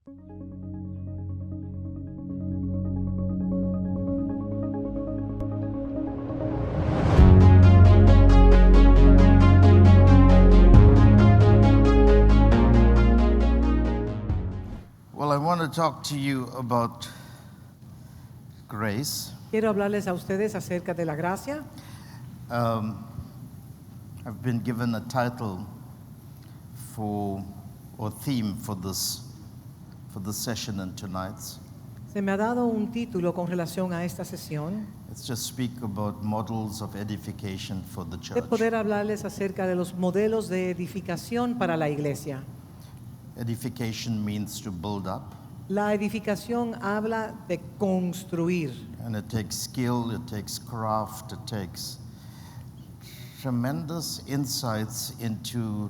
Well, I want to talk to you about grace. Quiero hablarles a ustedes acerca de la gracia. I've been given a title or theme for this session and tonight's. Se me ha dado un título con relación a esta sesión Let's just speak about models of edification for the de church. poder hablarles acerca de los modelos de edificación para la iglesia. Edification means to build up, La edificación habla de construir and it takes skill, it takes craft, it takes tremendous insights into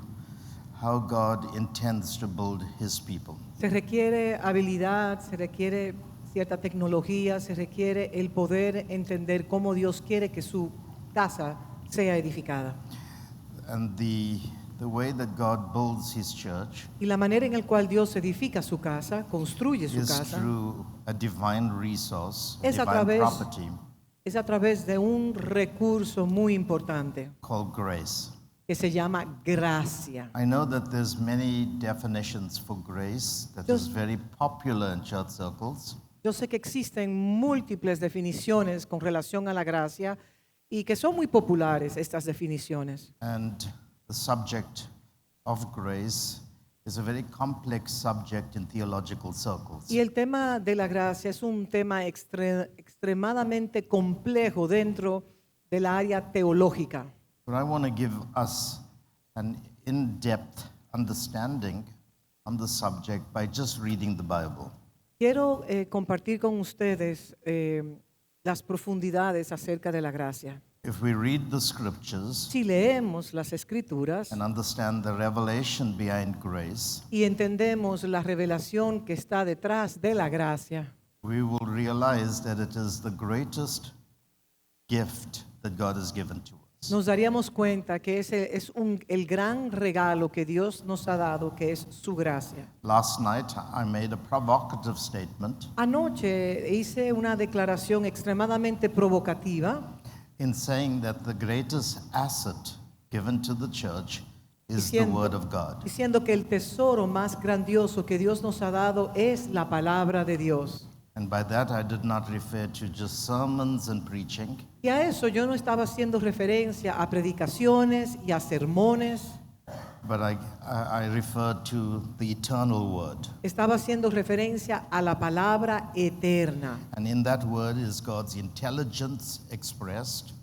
how God intends to build His people. Se requiere habilidad, se requiere cierta tecnología, se requiere el poder entender cómo Dios quiere que su casa sea edificada. And the way that God builds His church Y la manera en la cual Dios edifica su casa, construye su is casa, through a divine resource, a es a divine través, property es a través de un recurso muy importante called grace. que se llama gracia. I know that there's many definitions for grace that is very popular in church circles. Yo sé que existen múltiples definiciones con relación a la gracia y que son muy populares estas definiciones. And the subject of grace is a very complex subject in theological circles. Y el tema de la gracia es un tema extremadamente complejo dentro del área teológica. But I want to give us an in-depth understanding on the subject by just reading the Bible. Quiero compartir con ustedes las profundidades acerca de la gracia. If we read the scriptures Si leemos las escrituras and understand the revelation behind grace, y entendemos la revelación que está detrás de la gracia, we will realize that it is the greatest gift that God has given to us. nos daríamos cuenta que ese es el gran regalo que Dios nos ha dado, que es su gracia. Last night, I made a provocative statement Anoche hice una declaración extremadamente provocativa in saying that the greatest asset given to the church is the Word of God. diciendo que el tesoro más grandioso que Dios nos ha dado es la palabra de Dios. And by that, I did not refer to just sermons and preaching, Y a eso yo no estaba haciendo referencia a predicaciones y a sermones, but I referred to the eternal Word. estaba haciendo referencia a la palabra eterna. And in that Word is God's intelligence expressed,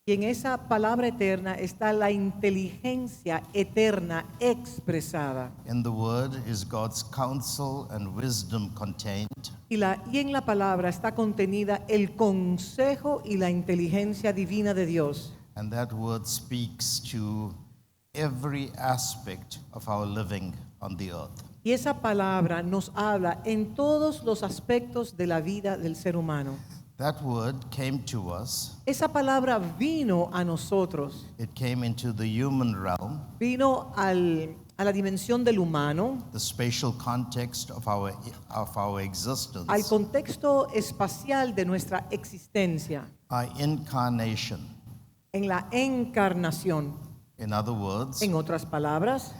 Y en esa palabra eterna está la inteligencia eterna expresada. in the Word is God's counsel and wisdom contained, Y en la palabra está contenida el consejo y la inteligencia divina de Dios. and that Word speaks to every aspect of our living on the earth. Y esa palabra nos habla en todos los aspectos de la vida del ser humano. That Word came to us. Esa palabra vino a nosotros, It came into the human realm, vino a la dimensión del humano, the spatial context of our existence, al contexto espacial de nuestra existencia, our incarnation. en la encarnación. In other words, En otras palabras,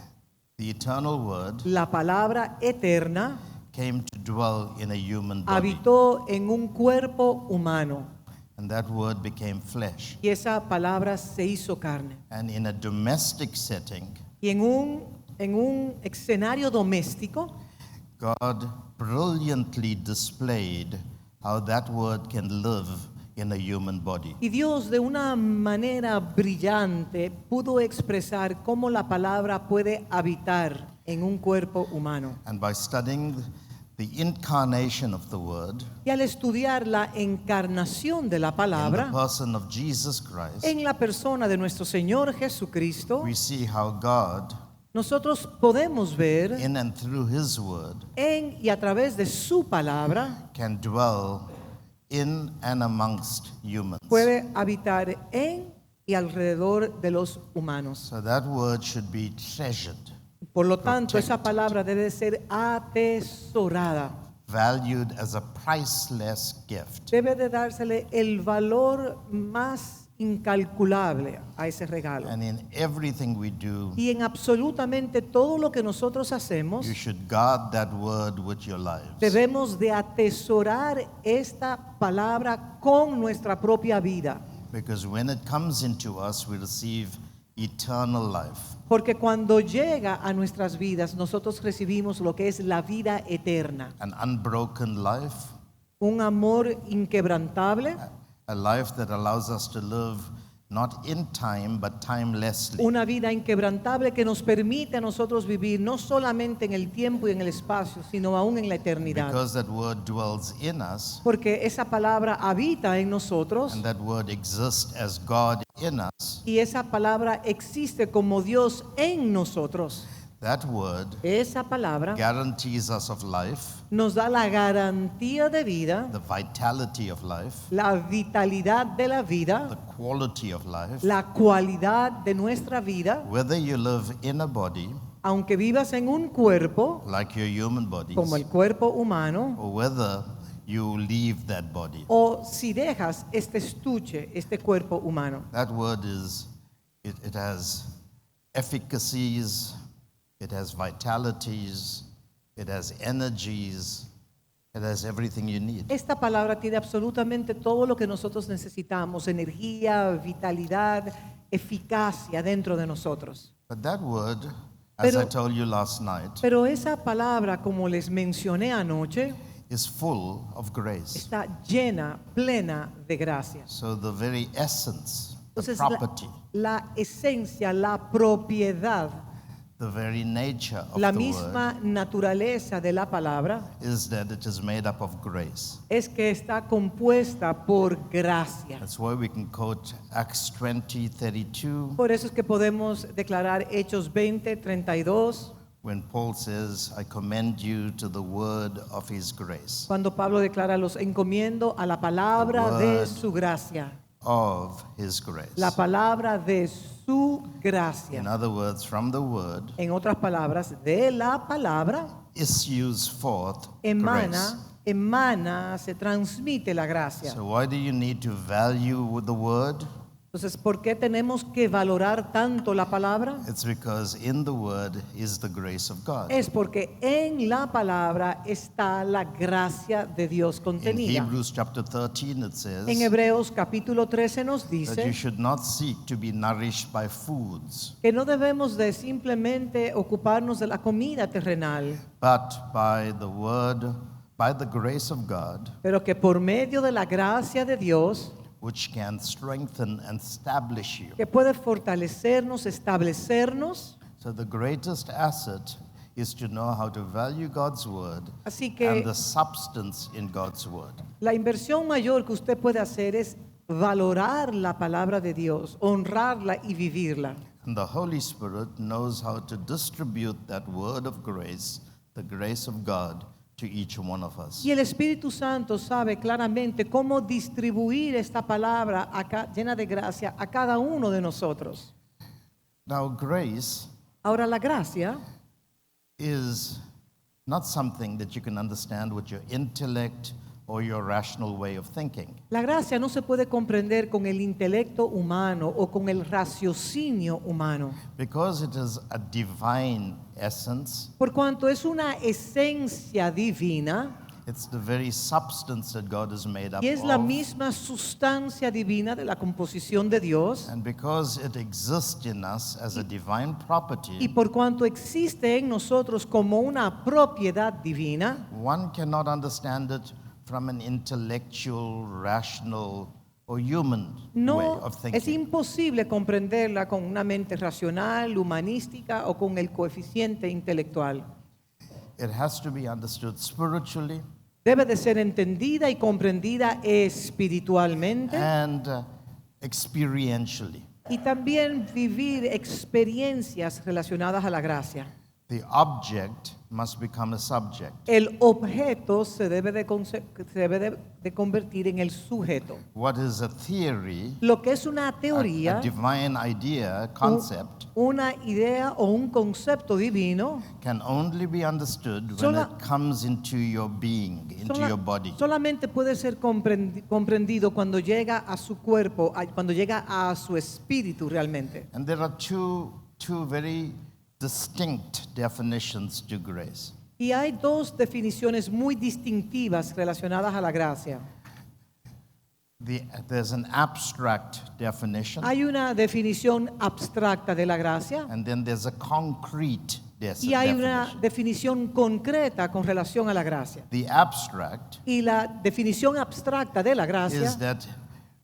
the eternal Word la palabra eterna came to dwell in a human body, habitó en un cuerpo humano and that Word became flesh. y esa palabra se hizo carne. And in a domestic setting, Y en un escenario doméstico, God brilliantly displayed how that Word can live in a human body. y Dios de una manera brillante pudo expresar cómo la palabra puede habitar en un cuerpo humano. And by studying the incarnation of the Word Y al estudiar la encarnación de la in the palabra person of Jesus Christ, en la persona de nuestro Señor Jesucristo, we see how God, nosotros podemos ver in and through His Word, en y a través de su palabra, can dwell in and amongst humans. puede habitar en y alrededor de los humanos. So that Word should be treasured. Por lo tanto, esa protected, palabra debe ser atesorada. valued as a priceless gift. Debe de dársele el valor más incalculable a ese regalo. And in everything we do, Y en absolutamente todo lo que nosotros hacemos, you should guard that word with your lives. debemos de atesorar esta palabra con nuestra propia vida. Because when it comes into us, we receive eternal life. Porque cuando llega a nuestras vidas, nosotros recibimos lo que es la vida eterna. An unbroken life, Un amor inquebrantable, a life that allows us to live not in time, but timelessly. una vida inquebrantable que nos permite a nosotros vivir no solamente en el tiempo y en el espacio, sino aún en la eternidad. Because that word dwells in us, Porque esa palabra habita en nosotros and that word exists as God in us, y esa palabra existe como Dios en nosotros. that word Esa palabra guarantees us of life, nos da la garantía de vida, the vitality of life, la vitalidad de la the vida, quality of life. la cualidad de nuestra vida, Whether you live in a body, aunque vivas en un cuerpo, like your human bodies, como el cuerpo humano, or whether you leave that body. o si dejas este estuche, este cuerpo humano. That word it has efficacies, it has vitalities, it has energies, it has everything you need. Esta palabra tiene absolutamente todo lo que nosotros necesitamos, energía, vitalidad, eficacia dentro de nosotros. But that word, as Pero- I told you last night, Pero esa palabra, como les mencioné anoche, is full of grace. está llena, plena de gracia. So the very essence, the Entonces, property, la esencia, la propiedad, the very nature of la the misma naturaleza de la palabra word is that it is made up of grace. es que está compuesta por gracia. That's why we can quote Acts 20:32 Por eso es que podemos declarar Hechos 20:32, when Paul says, I commend you to the word of his grace. cuando Pablo declara: los encomiendo a la palabra The de word. su gracia. Of his grace. La palabra de su In gracia. other words, from the word En otras palabras, de la palabra issues forth grace. emana, se transmite la gracia. So why do you need to value the word? Entonces, ¿por qué tenemos que valorar tanto la palabra? It's because in the word is the grace of God. Es porque en la palabra está la gracia de Dios In contenida. Hebrews chapter 13 it En says Hebreos capítulo 13 nos that you dice should not seek to be nourished by foods, que no debemos de simplemente ocuparnos de la comida terrenal, but by the word, by the grace of God, pero que por medio de la gracia de Dios, which can strengthen and establish you. que puede fortalecernos, establecernos. So the greatest asset is to know how to value God's word Así que and the substance in God's word. la inversión mayor que usted puede hacer es valorar la palabra de Dios, honrarla y vivirla. And the Holy Spirit knows how to distribute that word of grace, the grace of God, to each one of us. Y el Espíritu Santo sabe claramente cómo distribuir esta palabra llena de gracia a cada uno de nosotros. Now, grace Ahora, la gracia is not something that you can understand with your intellect or your rational way of thinking. La gracia no se puede comprender con el intelecto humano o con el raciocinio humano, Because it is a divine essence, por cuanto es una esencia divina it's the very substance that God is made up y es la of. misma sustancia divina de la composición de Dios. And because it exists in us as a divine Y property, por cuanto existe en nosotros como una propiedad divina, one cannot understand it from an intellectual, rational, or human way no of es thinking. imposible comprenderla con una mente racional, humanística o con el coeficiente intelectual. It has to be understood spiritually Debe de ser entendida y comprendida espiritualmente and experientially. y también vivir experiencias relacionadas a la gracia. The object must become a subject. El objeto se debe de convertir en el sujeto. What is a theory, Lo que es una a teoría, divine idea, concept, una idea o un concepto divino, can only be understood when Sola- it comes into your being, into your body. solamente puede ser comprendido cuando llega a su cuerpo, cuando llega a su espíritu realmente. And there are two very distinct definitions to grace. Y hay dos definiciones muy distintivas relacionadas a la gracia. There's an abstract definition, Hay una definición abstracta de la gracia and then there's a concrete y hay una definition. definición concreta con relación a la gracia. The abstract Y la definición abstracta de la gracia is that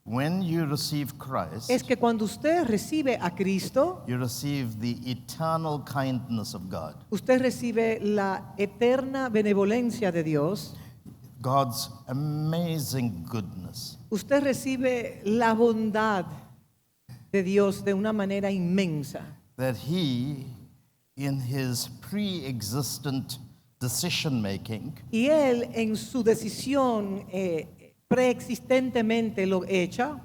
when you receive Christ, es que cuando usted recibe a Cristo, you receive the eternal kindness of God, usted recibe la eterna benevolencia de Dios, God's amazing goodness. usted recibe la bondad de Dios de una manera inmensa. That He, in His pre-existent decision making, Y Él en su decisión preexistentemente lo hecha,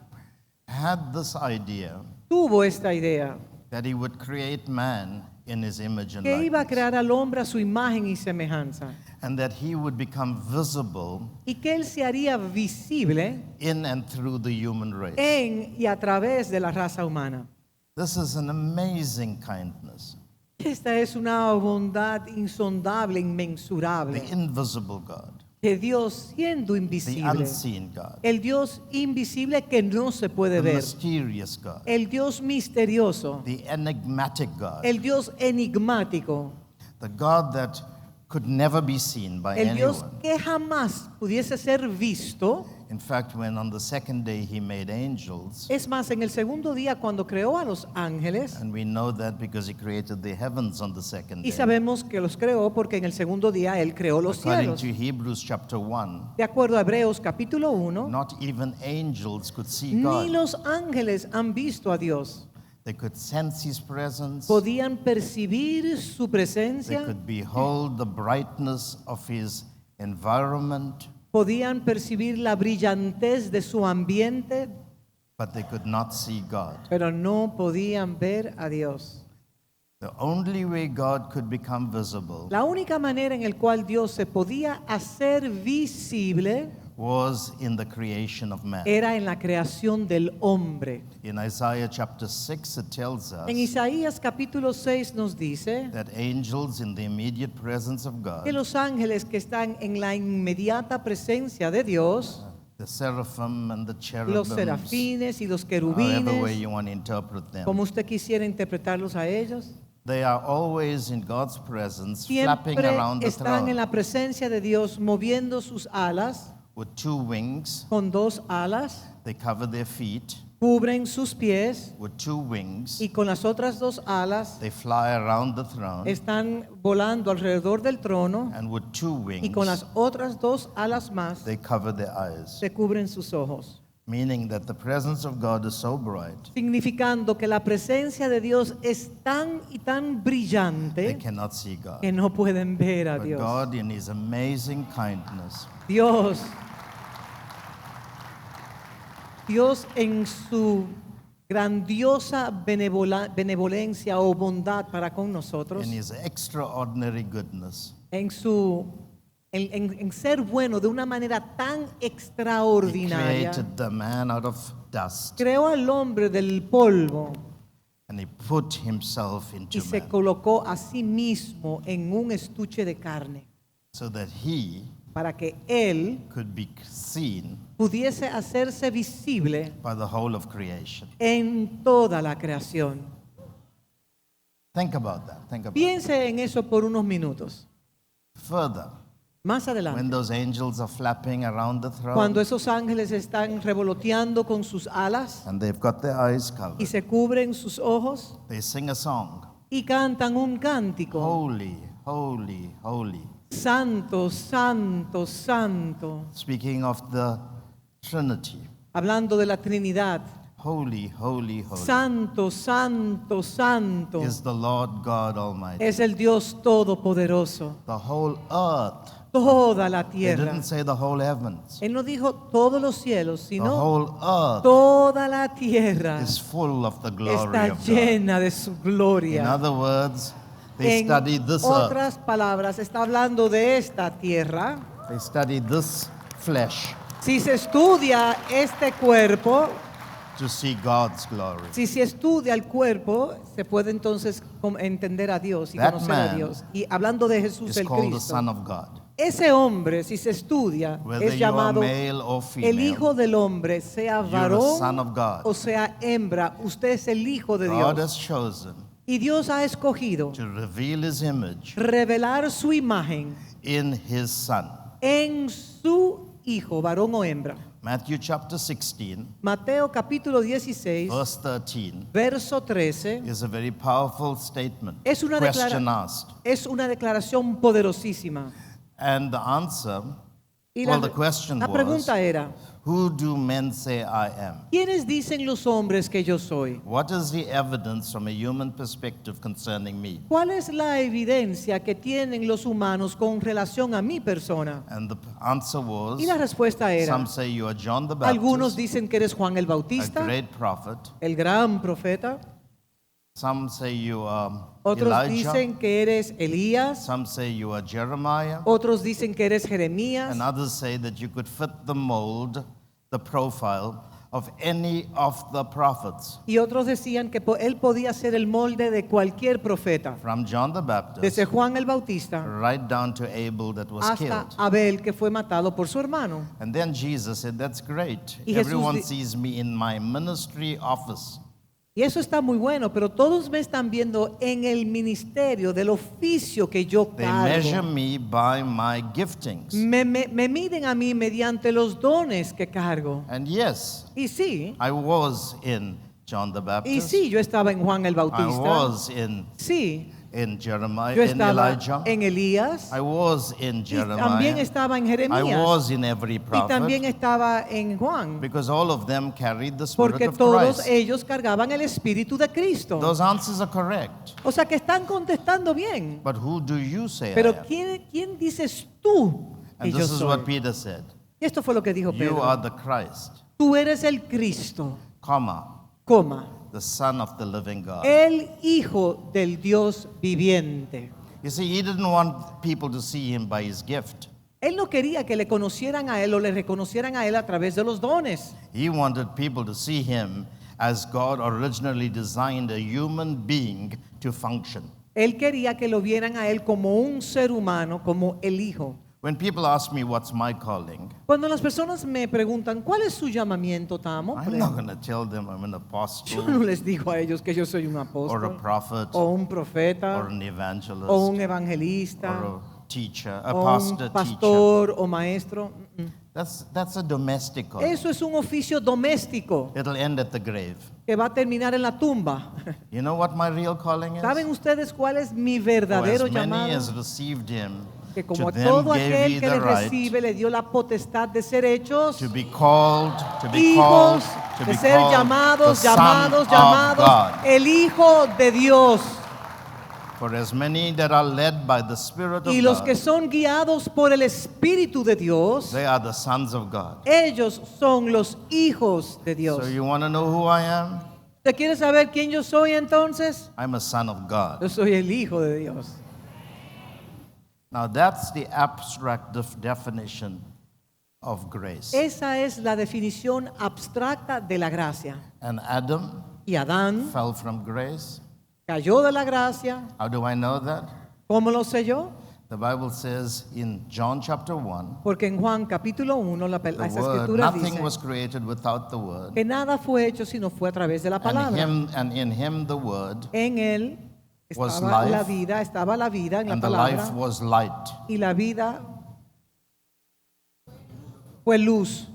had this idea tuvo esta idea that He would create man in His image and que iba a likeness, crear al hombre a su imagen y semejanza and that He would become visible y que Él se haría visible in and through the human race. en y a través de la raza humana. This is an amazing kindness. Esta es una bondad insondable, inmensurable, The invisible God, de Dios siendo the invisible, unseen God, el Dios invisible que no se puede the ver, mysterious God, el Dios misterioso, the enigmatic God, el Dios enigmático, the God that could never be seen by el Dios anyone. que jamás pudiese ser visto. In fact, when on the second day He made angels, Es más, en el segundo día cuando creó a los ángeles, and we know that because He created the heavens on the second y day. sabemos que los creó porque en el segundo día Él creó los According cielos. to Hebrews chapter 1, De acuerdo a Hebreos capítulo 1, not even angels could see ni God. los ángeles han visto a Dios. They could sense His presence. Podían percibir su They presencia, could behold the brightness of His environment, podían percibir la brillantez de su ambiente, but they could not see God. pero no podían ver a Dios. The only way God could become visible La única manera en la cual Dios se podía hacer visible was in the creation of man. era en la creación del hombre. In Isaiah chapter 6, it tells En us Isaías capítulo 6 nos dice that angels in the immediate presence of que God, los ángeles que están en la inmediata presencia de Dios, the seraphim and the los cherubims, serafines y los however way querubines, you want to interpret them, como usted quisiera interpretarlos a ellos, they are always in God's presence, flapping siempre around the están en throne la presencia de Dios moviendo sus alas with two wings. con dos alas, They cover their feet cubren sus pies with two wings. y con las otras dos alas They fly around the throne, están volando alrededor del trono and with two y con wings, las otras dos alas más they cover their eyes. se cubren sus ojos. Meaning that the presence of God is so bright, Significando que la presencia de Dios es tan y tan they brillante cannot see God. que no pueden ver a But Dios. God, in His amazing kindness, Dios en su grandiosa benevolencia o bondad para con nosotros, in His extraordinary goodness, en ser bueno de una manera tan He extraordinaria, created the man out of dust, creó al hombre del polvo and He put Himself y into se man, colocó a sí mismo en un estuche de carne so that He para que Él could be seen pudiese hacerse visible by the whole of creation. en toda la creación. Think about that. Think about that. Piense en eso por unos minutos. Further, Más when adelante, those angels are flapping around the cuando throne esos ángeles están revoloteando con sus alas and they've got their eyes y covered, se cubren sus ojos they sing a song. y cantan un cántico. Holy, holy, holy. Santo, santo, santo. Speaking of the Trinity. Hablando de la Trinidad. Holy, holy, holy Santo, santo, santo is the Lord God Almighty. es el Dios Todopoderoso. The whole earth. Toda la They tierra. didn't say the whole heavens. Él no dijo todos los cielos, The sino whole earth toda la tierra is full of the glory está of God. llena de su In gloria. other words, they En studied this earth. otras palabras, está hablando de esta tierra. They studied this flesh Si se estudia este cuerpo, to see God's glory. si se estudia el cuerpo, se puede entonces entender a Dios y That conocer a man Dios. Y hablando de Jesús It's el called the Cristo, Son of God. ese hombre, si se estudia, Whether es you are llamado male or el Hijo female, del Hombre, sea you're a son varón of God. o sea hembra, usted es el Hijo de God Dios. has chosen Y Dios ha escogido to reveal His image revelar su imagen in His Son. en su Hijo, varón o hembra. Matthew chapter 16, Mateo capítulo 16, verse 13, verso 13, is a very powerful statement. es una, Question asked. es una declaración poderosísima. And the answer, Y well, the question la was, pregunta era, who do men say I am? ¿quiénes dicen los hombres que yo soy? What is the evidence from a human perspective concerning me? ¿Cuál es la evidencia que tienen los humanos con relación a mi persona? And the answer was, Y la respuesta era, some say you are John the algunos Baptist, dicen que eres Juan el a Bautista, great prophet. el gran profeta. Some say you are Otros Elijah. dicen que eres Elías. Some say you are Jeremiah. Otros dicen que eres Jeremías. And others say that you could fit the mold, the profile of any of the prophets. Y otros decían que él podía ser el molde de cualquier profeta. From John the Baptist Desde Juan el Bautista right down to Abel that was hasta killed. Abel, que fue matado por su hermano. And then Jesus said, that's great. Y Jesús Everyone di- sees me in my ministry office. Y eso está muy bueno, pero todos me están viendo en el ministerio del oficio que yo They measure cargo. me by my giftings. Me miden a mí mediante los dones que cargo. And yes, Y sí, I was in John the y Baptist. sí, yo estaba en Juan el I Bautista. was Sí, in Jeremiah, yo in estaba Elijah. en Elías. I was in Y también Jeremiah. estaba en I Jeremías. was in every Y también prophet. estaba en Juan. Because all of them carried the Spirit Porque of todos Christ. ellos cargaban el Espíritu de Cristo. Those answers are correct. O sea que están contestando bien. But who do you say I Pero am? ¿quién dices tú que And yo this is what soy? Peter said. Y esto fue lo que dijo You are Pedro. the Christ, Tú eres el Cristo, comma, coma, the Son of the living God. el Hijo del Dios viviente. You see, he didn't want people to see him by his gift. Él no quería que le conocieran a él o le reconocieran a él a través de los dones. He wanted people to see him as God originally designed a human being to function. Él quería que lo vieran a él como un ser humano, como el Hijo. When people ask me what's my calling, Cuando las personas me preguntan, ¿cuál es su llamamiento, Tamo? I'm not going to tell them I'm an Yo apostle no les digo a ellos que yo soy un or a apóstol, prophet o un or profeta, an evangelist o un or evangelista, a teacher, a o pastor un teacher. pastor o maestro. That's a domestic calling. Eso es un oficio doméstico It'll end at the grave. que va a terminar en la tumba. You know what my real calling is? ¿Saben ustedes cuál es mi For verdadero as many llamado? as received him, Que to como a them todo gave aquel he que the le right recibe le dio la potestad de ser hechos to be called, to be hijos, called, to de be ser called llamados, the Son llamados, of llamados, God. el Hijo de Dios. For as many that are led by the Spirit of Y los que God, son guiados por el Espíritu de Dios, they are the sons of God. ellos son los hijos de Dios. So you want to know who I am? ¿Usted quiere saber quién yo soy entonces? I'm a son of God. Yo soy el Hijo de Dios. Now that's the abstract definition of grace. Esa es la definición abstracta de la gracia. And Adam Y Adán fell from grace. cayó de la gracia. How do I know that? ¿Cómo lo sé yo? The Bible says in John chapter 1, Porque en Juan capítulo 1 la the esa word, escritura nothing dice was created without the word. que nada fue hecho si no fue a través de la palabra. And in him the word, En él was estaba la life, vida, estaba la vida en la and the life palabra was light. y la vida fue luz.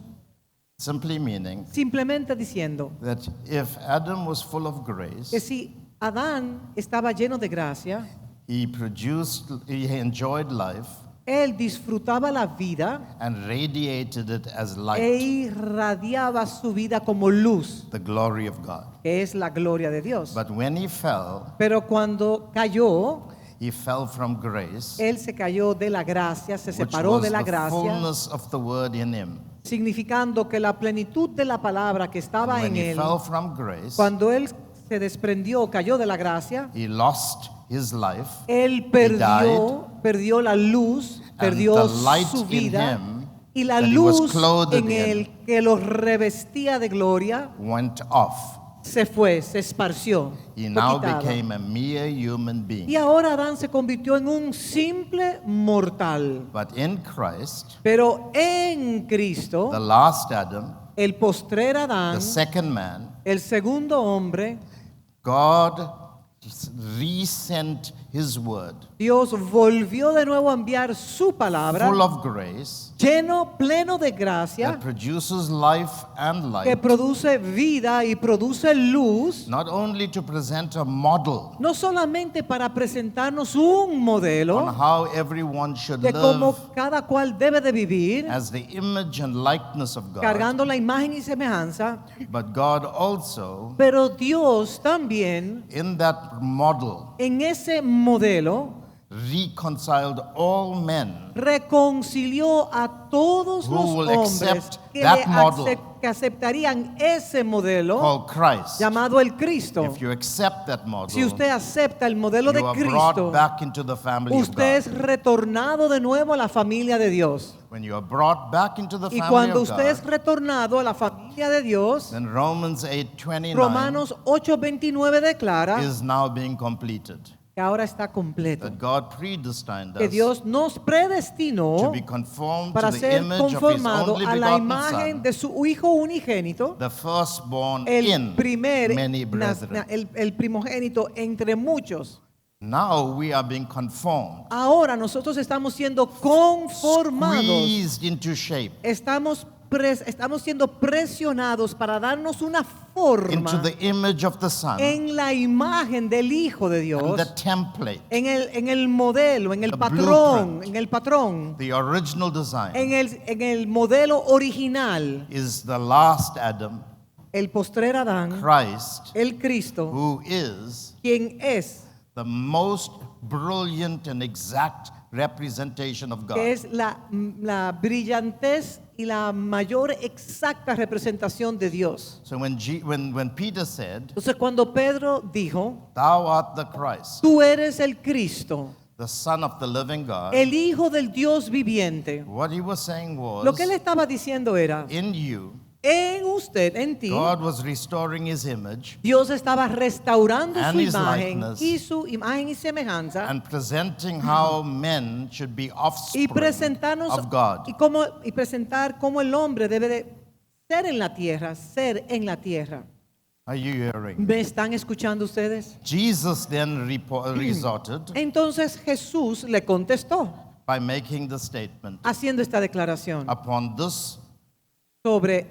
Simply meaning Simplemente diciendo that if Adam was full of que grace, si Adán estaba lleno de gracia, he enjoyed life, Él disfrutaba la vida and radiated it as e light, irradiaba su vida como luz, the glory of God. que es la gloria de Dios. But when he fell from grace. Él se cayó de la gracia, se Which separó was de la the gracia, fullness of the word in him. significando que la plenitud de la palabra que estaba When en he él, fell from grace, cuando él se desprendió, cayó de la gracia, he lost his life, él perdió la luz, perdió the light su in vida, him y la that he was luz clothed en in él que lo revestía de gloria went off. se fue, se esparció, He fue now quitada. became a mere human being. Y ahora Adán se convirtió en un simple mortal. But in Christ, Pero en Cristo, the last Adam, el postrer Adán, the second man, el segundo hombre, God resent his word, Dios volvió de nuevo a enviar su palabra, full of grace, lleno, pleno de gracia, that produces life and que light, produce vida y produce luz, not only to present a model no solamente para presentarnos un modelo on how everyone should de cómo live cada cual debe de vivir, as the image and likeness of God, cargando la imagen y semejanza, but God also, pero Dios también in that model, en ese modelo reconciled all men reconcilió a todos Who los will hombres accept que, that model que aceptarían ese modelo called Christ. llamado el Cristo. If you accept that model, Si usted acepta el modelo de you are Cristo, brought back into the family of usted es God. retornado de nuevo a la familia de Dios. When you are brought back into the Y family cuando of usted es God, retornado a la familia de Dios, then Romans 8:29 Romanos 8:29 declara is now being completed. que ahora está completo. That God predestined Que us Dios nos to predestinó be conformed para to the ser image of His conformado only a la begotten imagen Son, de su Hijo unigénito, the firstborn el in primer, many brethren. el primogénito entre muchos. Now we are being conformed, Ahora nosotros estamos siendo conformados, squeezed into shape, estamos siendo presionados para darnos una forma into the image of the Son, en la imagen del Hijo de and Dios, the template, en el modelo, en el The patrón, blueprint. en el patrón, the original design, en el modelo original, is the last Adam, el postrer Adán, Christ, el Cristo, who is quien es, the most brilliant and exact representation of que God. es la brillantez y la mayor exacta representación de Dios. So when Peter said, Entonces cuando Pedro dijo, "Thou art the Christ, tú eres el Cristo, the Son of the living God," el Hijo del Dios viviente, what he was saying lo que él was, estaba diciendo era, in you, en usted, en ti, God was restoring his image Dios estaba restaurando And su his imagen likeness, y su imagen y semejanza and presenting how men should be y offspring presentarnos of God. y presentar cómo el hombre debe de ser en la tierra, ser en la tierra. Are you hearing? ¿Me están escuchando ustedes? Jesus then resorted Entonces Jesús le contestó by making the statement, haciendo esta declaración upon this sobre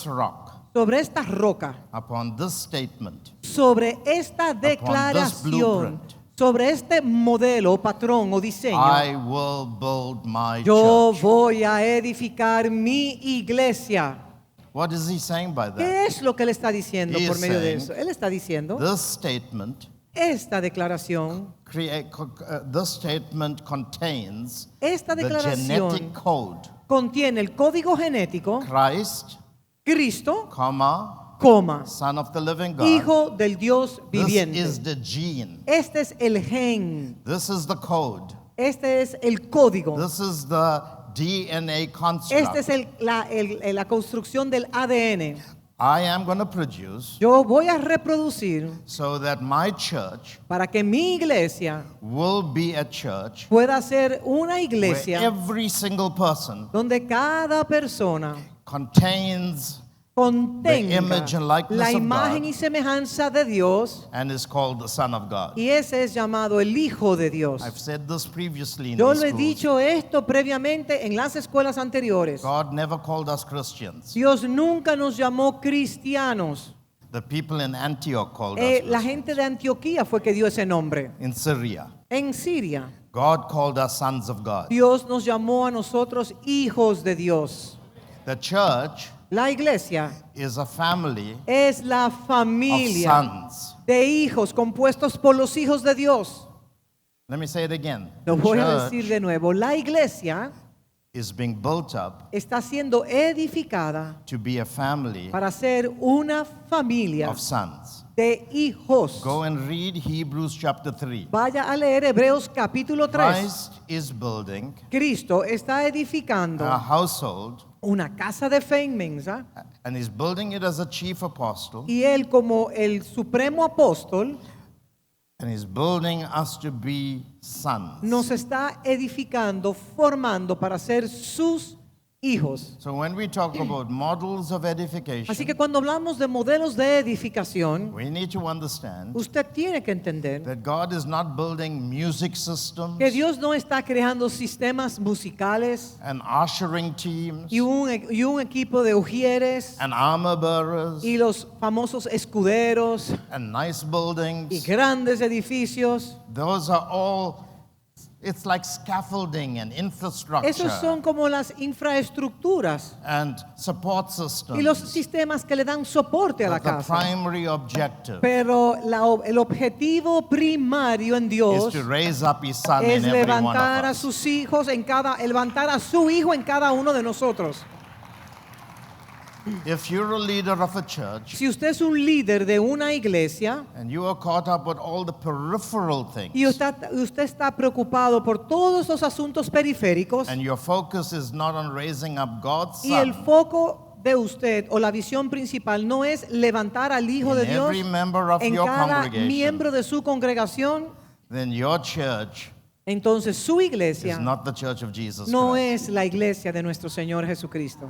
rock, sobre esta roca, upon this statement, sobre esta declaración, blueprint, sobre este modelo, patrón o diseño. I will build my Yo church. voy a edificar mi iglesia. What is he saying by that? ¿Qué es lo que él está diciendo He por is medio de saying, eso? Él está diciendo, This statement esta declaración, contains esta the declaración genetic code. contiene el código genético, Christ, Cristo, comma, coma, Son of the living God. Hijo del Dios This viviente. is the gene. Este es el gen, This is the code. este es el código, This is the DNA construct. este es la construcción del ADN. I am going to produce Yo voy a reproducir so that my church para que mi iglesia will be a church pueda ser una where iglesia every single person donde cada persona contains contenga the image and likeness la of imagen God. y semejanza de Dios, and is called the Son of God. y ese es llamado el Hijo de Dios. I've said this previously in Yo these le he schools. dicho esto previamente en las escuelas anteriores. God never called us Christians. Dios nunca nos llamó cristianos. The people in Antioch called us La Christians. gente de Antioquía fue que dio ese nombre. In Syria. En Siria. God called us sons of God. Dios nos llamó a nosotros hijos de Dios. The church La iglesia is a family es la of familia sons. de hijos compuestos por los hijos de Dios. Let me say it again. Lo The voy a church decir de nuevo. La iglesia is being built up está siendo edificada to be a family para ser una familia of sons. de hijos. Go and read Hebrews chapter 3. Vaya a leer Hebreos capítulo 3. Christ is building Cristo está edificando a household, una casa de fe inmensa and he's building it as a chief apostle, y él como el supremo apóstol and he's building us to be sons. nos está edificando, formando para ser sus hijos. So when we talk about models of edification, Así que cuando hablamos de modelos de edificación, we need to understand usted tiene que entender that God is not building music systems que Dios no está creando sistemas musicales and ushering teams y un equipo de ujieres and armor bearers y los famosos escuderos and nice y buildings. grandes edificios. Those are all, it's like scaffolding and infrastructure Esos son como las infraestructuras and support y los systems. sistemas que le dan soporte a la But the casa. primary objective Pero el objetivo primario en is Dios to raise up his son es in every one levantar a of us. sus hijos levantar a su hijo en cada uno de nosotros. If you're a leader of a church Si usted es un líder de una iglesia and you are caught up with all the peripheral things, y usted está preocupado por todos los asuntos periféricos and your focus is not on raising up God's y el son foco de usted o la visión principal no es levantar al hijo de in Dios every member of en your cada congregation, miembro de su congregación, then your church entonces su is iglesia not the church of Jesus no Christ. es la iglesia de nuestro Señor Jesucristo.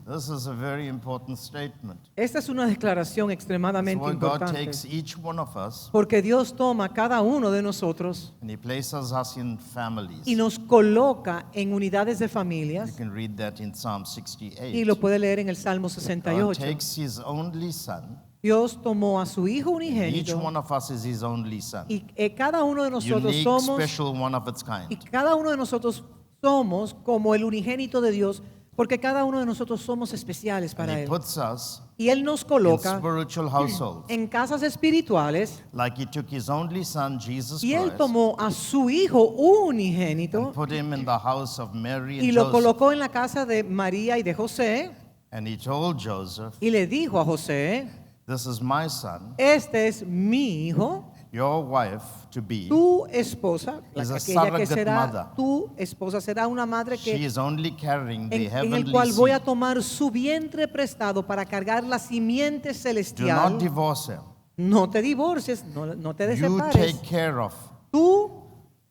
This is a very important statement. Esta es una declaración That's extremadamente why God importante. takes each one of us Porque Dios toma cada uno de nosotros and He places us in families. y nos coloca en unidades de You familias. can read that in Psalm Y 68. lo puede leer en el Salmo God 68. takes His only son. Dios tomó a su Hijo Each unigénito one of us is His only son. y cada uno de nosotros Unique, somos special, one of its y kind. cada uno de nosotros somos como el unigénito de Dios porque cada uno de nosotros somos especiales And para He Él. puts us Y Él nos in coloca spiritual households. en casas espirituales Like He took His only son, Jesus y Él Christ, tomó a su Hijo unigénito and put Him in the house of Mary y and lo Joseph. colocó en la casa de María y de José And He told Joseph, y le dijo a José, this is my son, este es mi hijo, your wife to be. tu esposa, Is a aquella que surrogate será mother. tu esposa, será una madre She que is only carrying the en el heavenly cual voy a seed. tomar su vientre prestado para cargar la simiente Do not celestial. divorce him. No te divorcies, no te You separes. take care of Tú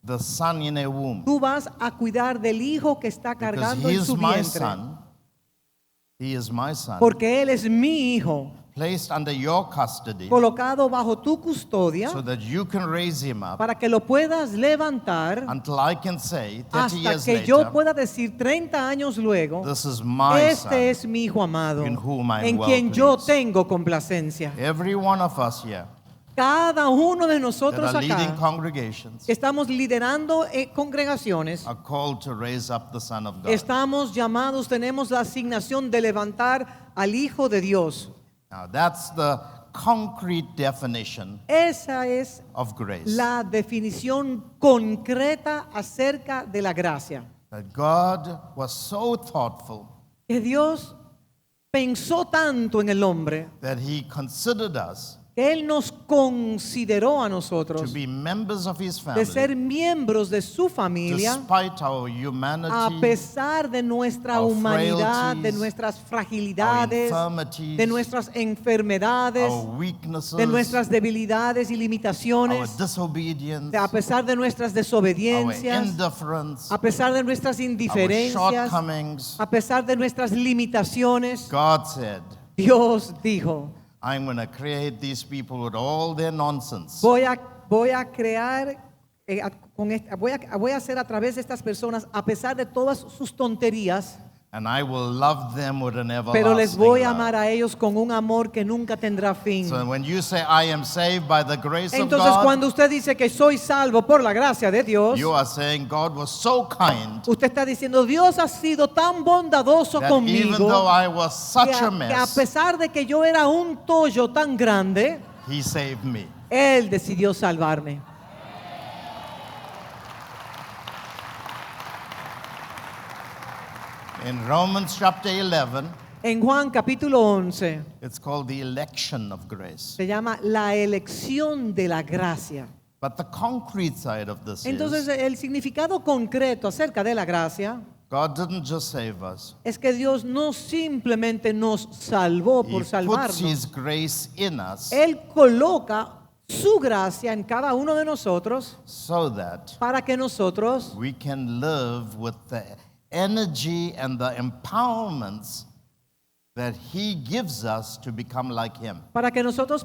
the son in a womb. vas a cuidar del hijo que está Because cargando he en is su my vientre. son. He is my son. Porque él es mi hijo, Placed under your custody colocado bajo tu custodia so that you can raise him up para que lo puedas levantar until I can say 30 hasta years que yo later, pueda decir 30 años luego, this is my este son. es mi hijo amado, in whom I am en well quien yo pleased. tengo complacencia. Every one of us here Cada uno de that nosotros are leading acá, congregations que estamos liderando congregaciones, are called to raise up the Son of God. estamos llamados, tenemos la asignación de levantar al Hijo de Dios. Now that's the concrete definition Esa es of grace. la definición concreta acerca de la gracia. That God was so thoughtful Que Dios pensó tanto en el hombre that He considered us que Él nos consideró a to nosotros be members of His de family, ser miembros de su familia despite our a humanity, pesar de nuestra our humanidad, de frailties, nuestras our fragilidades, infirmities, de nuestras enfermedades, our weaknesses, de nuestras debilidades y our limitaciones, disobedience, a pesar de nuestras our desobediencias, indifference, a pesar de nuestras our indiferencias, shortcomings. a pesar de nuestras limitaciones, God said, Dios dijo, I'm going to create these people with all their nonsense. voy a crear, voy a hacer a través de estas personas, a pesar de todas sus tonterías, And I will love them with an pero les voy a everlasting amar love. a ellos con un amor que nunca tendrá fin. So when you say, I am saved by the grace of Entonces, God, cuando usted dice que soy salvo por la gracia de Dios, you are saying God was so kind usted está diciendo, Dios ha sido tan bondadoso that even though conmigo I was such a que a mess, pesar de que yo era un tollo tan grande, He saved me. Él decidió salvarme. In Romans chapter 11, En Juan capítulo 11 it's called the election of grace. se llama la elección de la gracia. But the concrete side of this Entonces, is el significado concreto acerca de la gracia God didn't just save us. es que Dios no simplemente nos salvó He por puts salvarnos. His grace in us Él coloca su gracia en cada uno de nosotros so that para que nosotros we can live with the energy and the empowerments that He gives us to become like Him.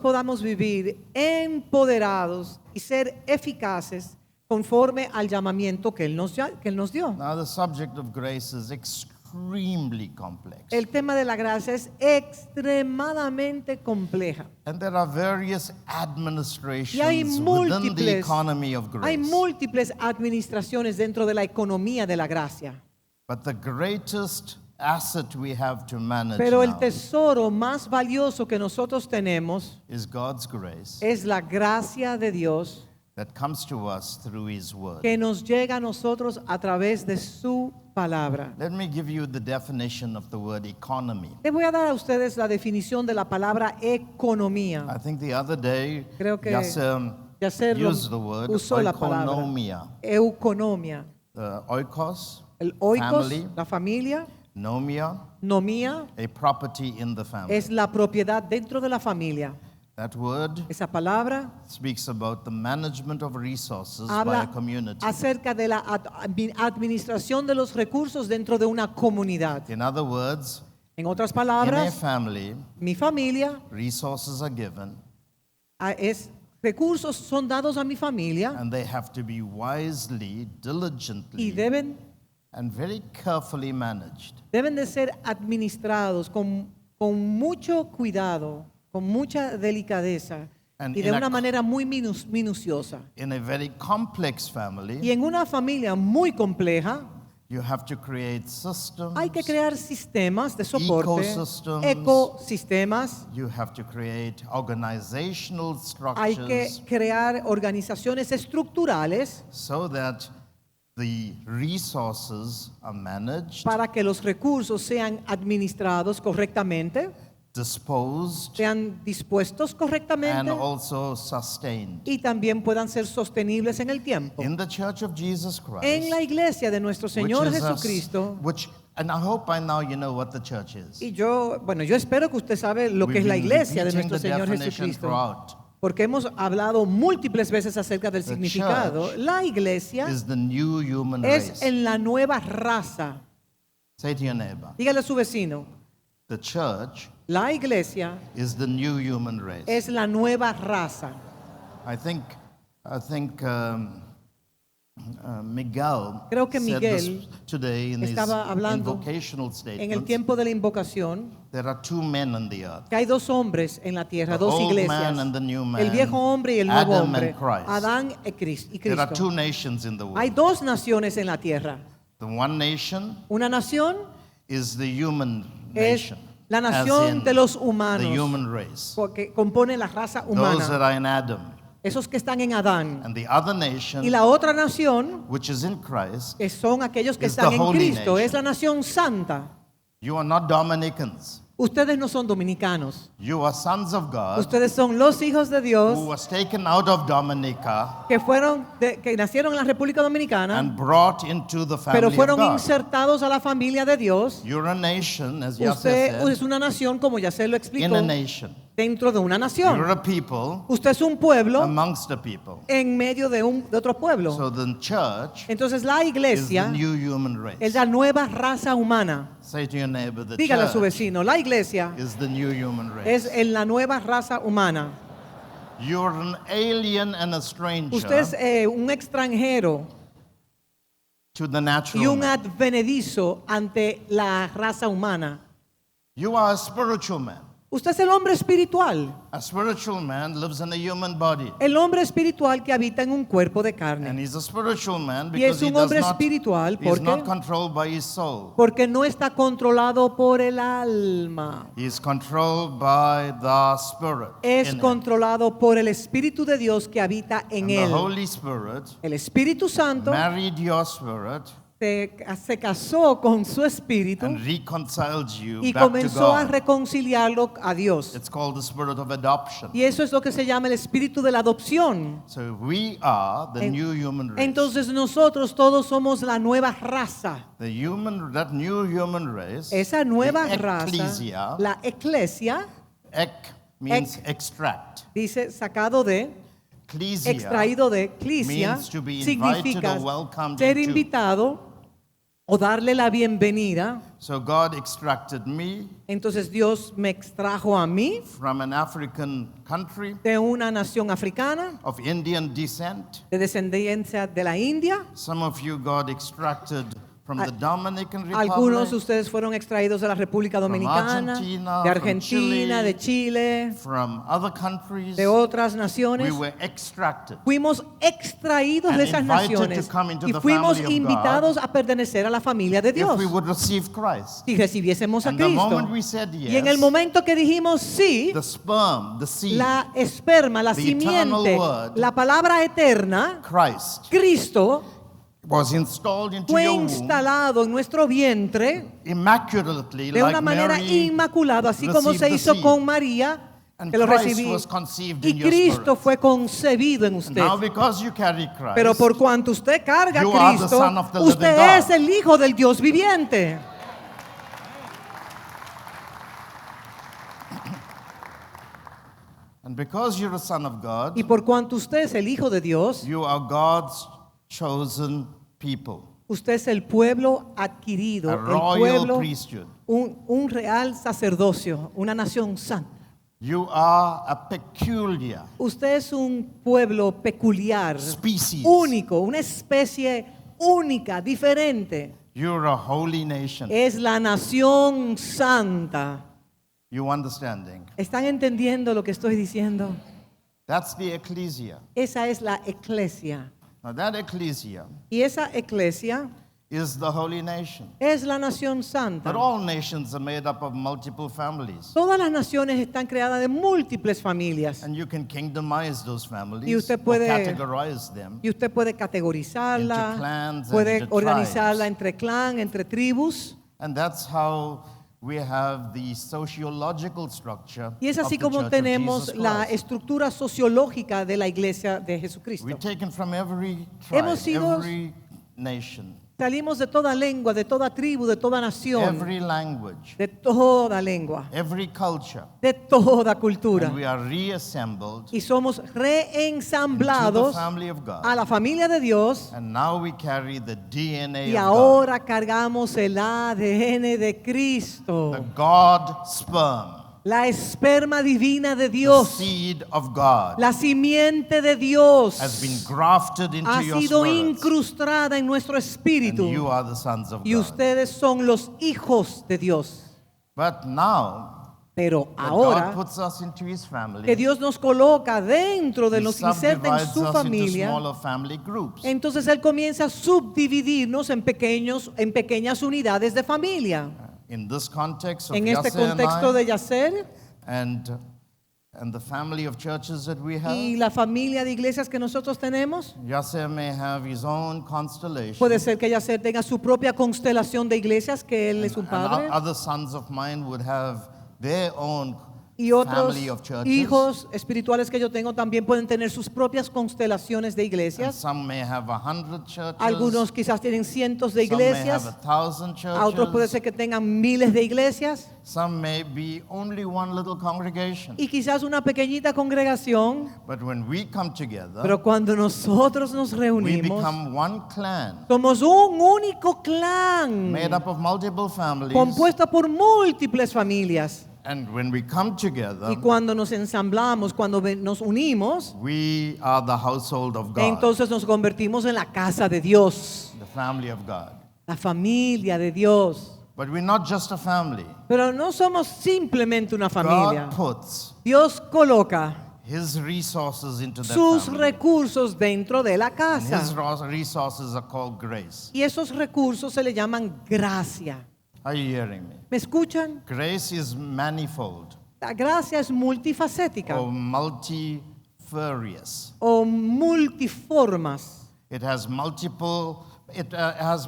podamos vivir empoderados y ser eficaces conforme al llamamiento que Él nos dio. Now, the subject of grace is extremely complex. El tema de la gracia es extremadamente compleja. And there are various Y hay administrations within the economy of hay grace. múltiples administraciones dentro de la economía de la gracia. But the greatest asset we have to manage Pero el now tesoro más valioso que nosotros tenemos is God's grace es la gracia de Dios that comes to us through His Word. que nos llega a nosotros a través de su palabra. Let me give you the definition of the word economy. Les voy a dar a ustedes la definición de la palabra economía. I think the other day, Creo que Yasser used the word usó la palabra oikonomia. euconomia. Oikos, El oikos, family, la familia, nomia, nomía, a property in the family. es la propiedad dentro de la familia. That word Esa palabra speaks about the management of resources by a habla community. acerca de la administración de los recursos dentro de una comunidad. In other words, En otras in a palabras, family, mi familia resources are given recursos son dados a mi familia and they have to be wisely, y diligently, deben and very carefully managed. de ser administrados con mucho cuidado, con mucha delicadeza And y de in a una co- manera muy minuciosa. In a very complex family, Y en una familia muy compleja you have to create systems. hay que crear sistemas de soporte, Ecosystems. ecosistemas, You have to create organizational hay que structures crear organizaciones estructurales so that the resources are managed, para que los recursos sean administrados correctamente, disposed, sean dispuestos and correctamente also sustained. y también puedan ser sostenibles en el tiempo. In the Church of Jesus En Christ, la iglesia de nuestro Señor which is Jesucristo, and I hope by now you know what the church is. y yo espero que usted sabe lo que es We've la been iglesia de repeating nuestro the Señor definition Jesucristo, throughout. porque hemos hablado múltiples veces acerca del The significado. church La iglesia Is the new human es race. en la nueva raza. Say to your neighbor, Dígale a su vecino, the church la iglesia is the new human race. es la nueva raza. I think Miguel Creo que said Miguel this today in his estaba hablando invocational En el statement. tiempo de la invocación, There are two men on the earth. que hay dos hombres en la tierra, The dos old iglesias. man and the new man, El viejo hombre y el nuevo Adam hombre. and Christ. Adán y There are Cristo. two nations in the Hay world. dos naciones en la tierra. The one nation Una nación is the human es nation. la as nación in de los the humanos, human race. porque compone la raza Those that humana. are in Adam. Esos que están en Adán. And the other nation, Y la otra nación, which is in Christ, que son aquellos que is están the en holy Cristo, nation. es la nación santa. you are not Dominicans. Ustedes no son dominicanos. You are sons of God Ustedes son los hijos de who Dios was taken out of Dominica que nacieron en la República Dominicana, and brought into the family pero of fueron God. insertados a la familia de Dios. You're a nation, as Yasser Usted said, es una nación, como ya se lo in explicó, a nation. dentro de una You're nación. a people Usted es un pueblo amongst the people. en medio de otro pueblo. So the church Entonces la is the iglesia new human race. es la nueva raza humana. Say to your neighbor, the Dígale a su church vecino, la iglesia is the new human race. es en la nueva raza humana. You're an alien and a stranger Usted es un extranjero to the natural y un man. advenedizo ante la raza humana. You are a spiritual man. Usted es el hombre espiritual. A spiritual man lives in a human body. El hombre espiritual que habita en un cuerpo de And carne. he's a spiritual man Y es because he un does hombre not, espiritual he's not porque, controlled by his soul. porque no está controlado por el alma. He is controlled by the Spirit. Es in him. controlado por el Espíritu de Dios que habita en And the él. Holy Spirit El Espíritu Santo married your spirit se casó con su espíritu and reconciled you y back to comenzó a God. reconciliarlo a Dios. It's called the spirit of adoption. Y eso es lo que se llama el espíritu de la adopción. So we are the En- new human race. Entonces nosotros todos somos la nueva raza. That new human race, Esa nueva the raza, ecclesia, la eclesia, ek means extract. dice sacado de, Ecclesia extraído de, eclesia, means to be invited significa or welcomed ser into. invitado o darle la bienvenida. So God extracted me Entonces Dios me extrajo a mí from an African country de una nación africana, of Indian descent. de descendencia de la India. Some of you God extracted from A- the Dominican Algunos de Republic, ustedes fueron extraídos de la República Dominicana, Argentina, de from Argentina, Chile, de Chile, from other countries. de otras We naciones. were extracted. Fuimos extraídos de And esas invited to naciones come into y the fuimos family of invitados a pertenecer a la familia de If Dios we would receive Christ. si recibiésemos a And the Cristo. moment we said Y en el yes, momento que dijimos sí, the sperm, the seed, la esperma, la the simiente, eternal word, la palabra eterna, Christ, Cristo, was installed into fue your womb instalado en nuestro vientre immaculately, de like una manera Mary inmaculada, así como received se the hizo seed. con María, And que lo Christ recibí, was conceived y in your Cristo spirit. fue concebido en And usted. now because you carry Christ, Pero por cuanto usted carga you a are the Cristo, son of the living usted God. es el hijo del Dios viviente. and because you're a son of God, Y por cuanto usted es el hijo de Dios, you are God's chosen people, usted es el pueblo adquirido, a el royal pueblo, priesthood. un real sacerdocio, una nación santa. You are a peculiar Usted es un pueblo peculiar, species. único, una especie única, diferente. You're a holy nation. Es la nación santa. You understanding? ¿Están entendiendo lo que estoy diciendo? That's the ecclesia. Esa es la eclesia. Now that ecclesia Y esa eclesia is the holy nation. es la nación santa. But all nations are made up of multiple families. Todas las naciones están creadas de múltiples familias. And you can kingdomize those families Y usted or puede- categorize them. Y usted puede categorizarla, Into clans, puede into organizarla tribes. entre clan, entre tribus. And that's how we have the sociological structure Y es of así the como Church of tenemos Jesus la Christ. estructura sociológica de la iglesia de Jesucristo. We're taken from every tribe, Hemos sido- every nation, Salimos de toda lengua, de toda tribu, de toda nación, every language, de toda lengua, every culture. de toda cultura. And we are reassembled Y somos into the reensamblados family of God. a la familia de Dios. And now we carry the DNA Y of ahora cargamos el ADN de God, Cristo, the God sperm, la esperma divina de the Dios, seed of God la simiente de Dios has been grafted into ha your sido spirit. incrustada en nuestro And espíritu. you are the sons of Y God. ustedes son los hijos de Dios. But now Pero that ahora God puts us into his family, que Dios nos coloca dentro de he los inserta en subdivides su us into familia, smaller family groups. entonces Él comienza a subdividirnos en pequeñas unidades de familia. In this context of En este Yasser and contexto I, de Yacer and the family of churches that we have, y la familia de iglesias que nosotros tenemos, Yasser may have his own constellation. puede ser que Yacer tenga su propia constelación de iglesias, que Él es un And padre, other sons of mine would have their own y otros family of churches. hijos espirituales que yo tengo también pueden tener sus propias constelaciones de And iglesias. some may have 100 churches. Algunos quizás tienen cientos de some may have iglesias, 1,000 churches. a otros puede ser que tengan miles de iglesias Some may be only one little congregation. y quizás una pequeñita congregación, But when we come together, pero cuando nosotros nos we reunimos, become one clan somos un único clan made up of multiple families. compuesto por múltiples familias. And when we come together, Y cuando nos ensamblamos, cuando nos unimos, we are the household of God. entonces nos convertimos en la casa de Dios. The family of God. la familia de Dios. But we're not just a family. Pero no somos simplemente una familia. God puts Dios coloca His resources into that sus family. recursos dentro de la And casa. His resources are called grace. Y esos recursos se le llaman gracia. Are you hearing me? ¿Me escuchan? Grace is manifold La gracia es multifacética or multifarious. o multiformas. It has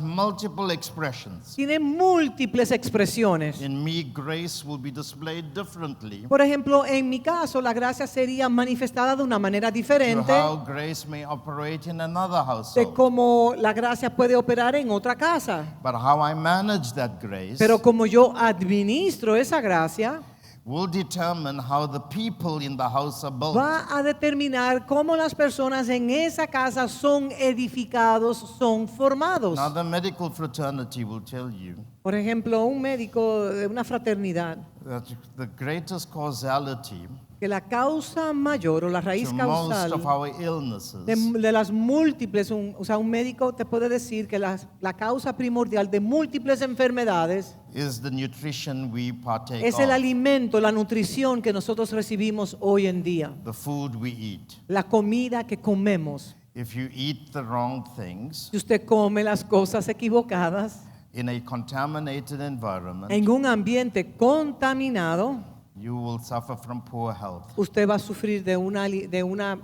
multiple expressions. Tiene múltiples expresiones. In me, grace will be displayed differently Por ejemplo, en mi caso, la gracia sería manifestada de una manera to diferente how grace may operate in another de household. cómo la gracia puede operar en otra casa. But how I manage that grace Pero como yo administro esa gracia, will determine how the people in the house are built. va a determinar cómo las personas en esa casa son edificados, son formados. Now, the medical fraternity will tell you Por ejemplo, un médico de una fraternidad, that the greatest causality que la causa mayor o la raíz to most causal of our illnesses de las múltiples, o sea, un médico te puede decir que la causa primordial de múltiples enfermedades is the nutrition we partake es el of, alimento, la nutrición que nosotros recibimos hoy en día, the food we eat. la comida que comemos. If you eat the wrong things Si usted come las cosas equivocadas in a contaminated environment, en un ambiente contaminado, you will suffer from poor health. usted va a sufrir de una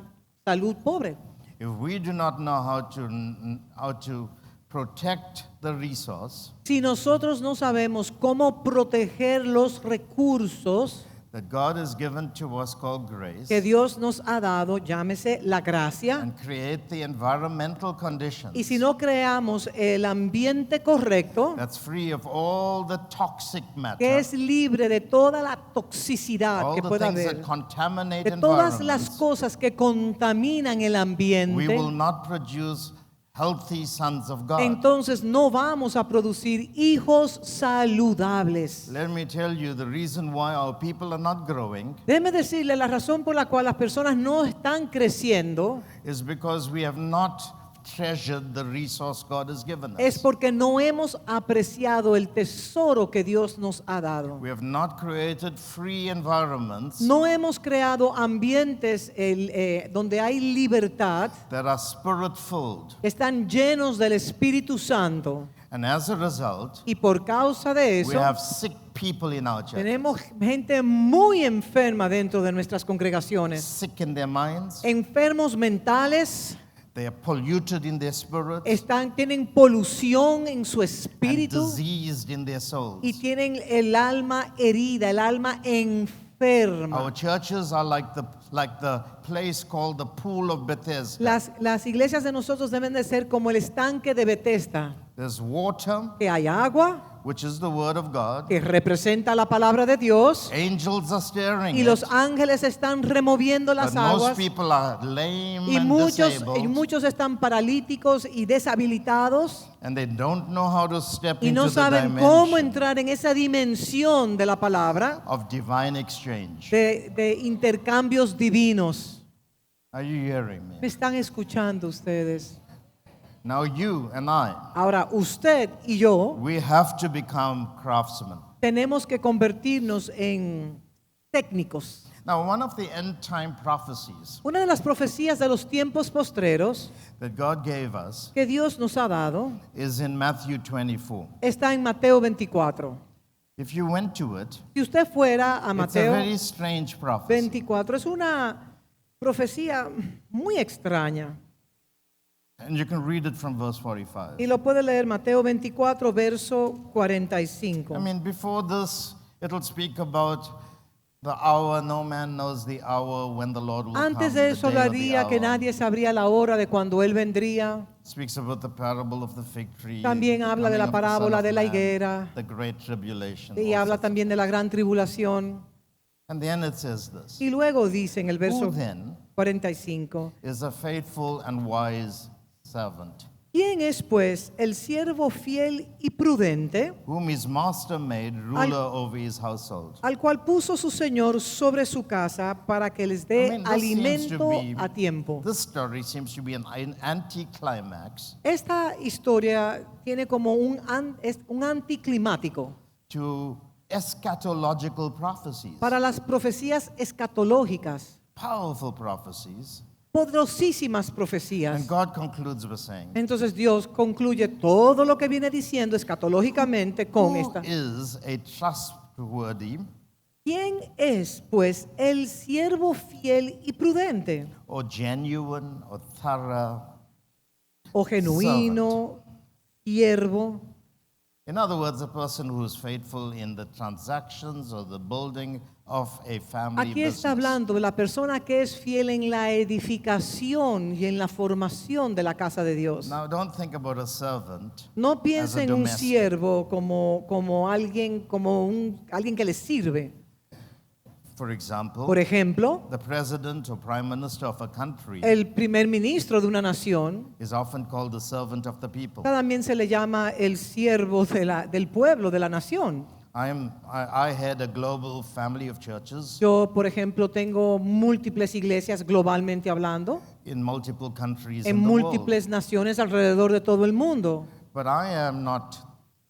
salud pobre. If we do not know how to protect the resource Si nosotros no sabemos cómo proteger los recursos that God has given to us called grace que Dios nos ha dado, llámese la gracia, and create the environmental y conditions si no creamos el ambiente correcto, that's free of all the toxic que matter, es libre de toda la toxicidad all que the pueda things haber, that contaminate de todas las environments, cosas que contaminan el we ambiente, will not produce healthy sons of God. entonces no vamos a producir hijos saludables. Let me tell you the reason why our people are not growing Déjeme decirle la razón por la cual las personas no están creciendo is because we have not treasured the resource God has given es us. porque no hemos apreciado el tesoro que Dios nos ha dado. We have not created free environments No hemos creado ambientes donde hay libertad, that are spirit-filled. que están llenos del Espíritu Santo. And as a result, Y por causa de we eso, have sick people in our church. tenemos gente muy enferma dentro de nuestras congregaciones. Sick in their minds, Enfermos mentales, they are polluted in their spirits, tienen polución en su and espíritu diseased in their souls. y tienen el alma herida, el alma enferma. Our churches are like the place called the Pool of Bethesda. Las iglesias de nosotros deben de ser como el estanque de Bethesda, There's water, que hay agua, which is the word of God. que representa la palabra de Dios, Angels are stirring y it, los ángeles están removiendo but las most aguas, people are lame y and disabled, muchos están paralíticos y deshabilitados, and they don't know how to step y into no the saben cómo dimension entrar en esa dimensión de la palabra, of divine exchange. de intercambios divinos. Are you hearing ¿Me me? están escuchando ustedes? Now you and I, Ahora, usted y yo we have to become craftsmen. tenemos que convertirnos en técnicos. Now, one of the end time prophecies Una de las profecías de los tiempos postreros that God gave us que Dios nos ha dado is in Matthew 24. está en Mateo 24. If you went to it, Si usted fuera a it's a Mateo very strange prophecy. 24, es una profecía muy extraña. And you can read it from verse 45. Y lo puede leer Mateo 24, verso 45. I mean, before this, it'll speak about the hour. No man knows the hour when the Lord will Antes come. de The eso day or the hablaría que hour. nadie sabría la hora de cuando Él vendría. Speaks about the parable of the fig tree. También the habla de la coming of the Son parábola of de la Man, higuera. the great tribulation. Y all habla sorts of- también de la gran tribulación. And then it says this. Y luego dice en el Who verso then 45, is a faithful and wise servant, ¿Quién es pues el siervo fiel y prudente, whom his master made ruler over his household? al cual puso su señor sobre su casa para que les I dé mean, this seems to alimento be, a tiempo? this story seems to be an anticlimax Esta historia tiene como es un anticlimático to eschatological prophecies, para las profecías escatológicas, powerful prophecies. poderosísimas profecías. And God concludes by saying, Entonces Dios concluye todo lo que viene diciendo escatológicamente con who esta. is a trustworthy ¿Quién es pues el siervo fiel y prudente or genuine or thorough? o genuino, siervo? In other words, a person who is faithful in the transactions or the building of a family Aquí está business. hablando de la persona que es fiel en la edificación y en la formación de la casa de Dios. Now, don't think about a servant. No piense en un domestic. siervo como alguien que le sirve. For example, Por ejemplo, the president or prime minister of a country el primer ministro de una nación is often called the servant of the people. también se le llama el siervo del pueblo, de la nación. I head a global family of churches Yo, por ejemplo, tengo múltiples iglesias globalmente hablando, in multiple countries en in the world. múltiples naciones alrededor de todo el mundo. But I am not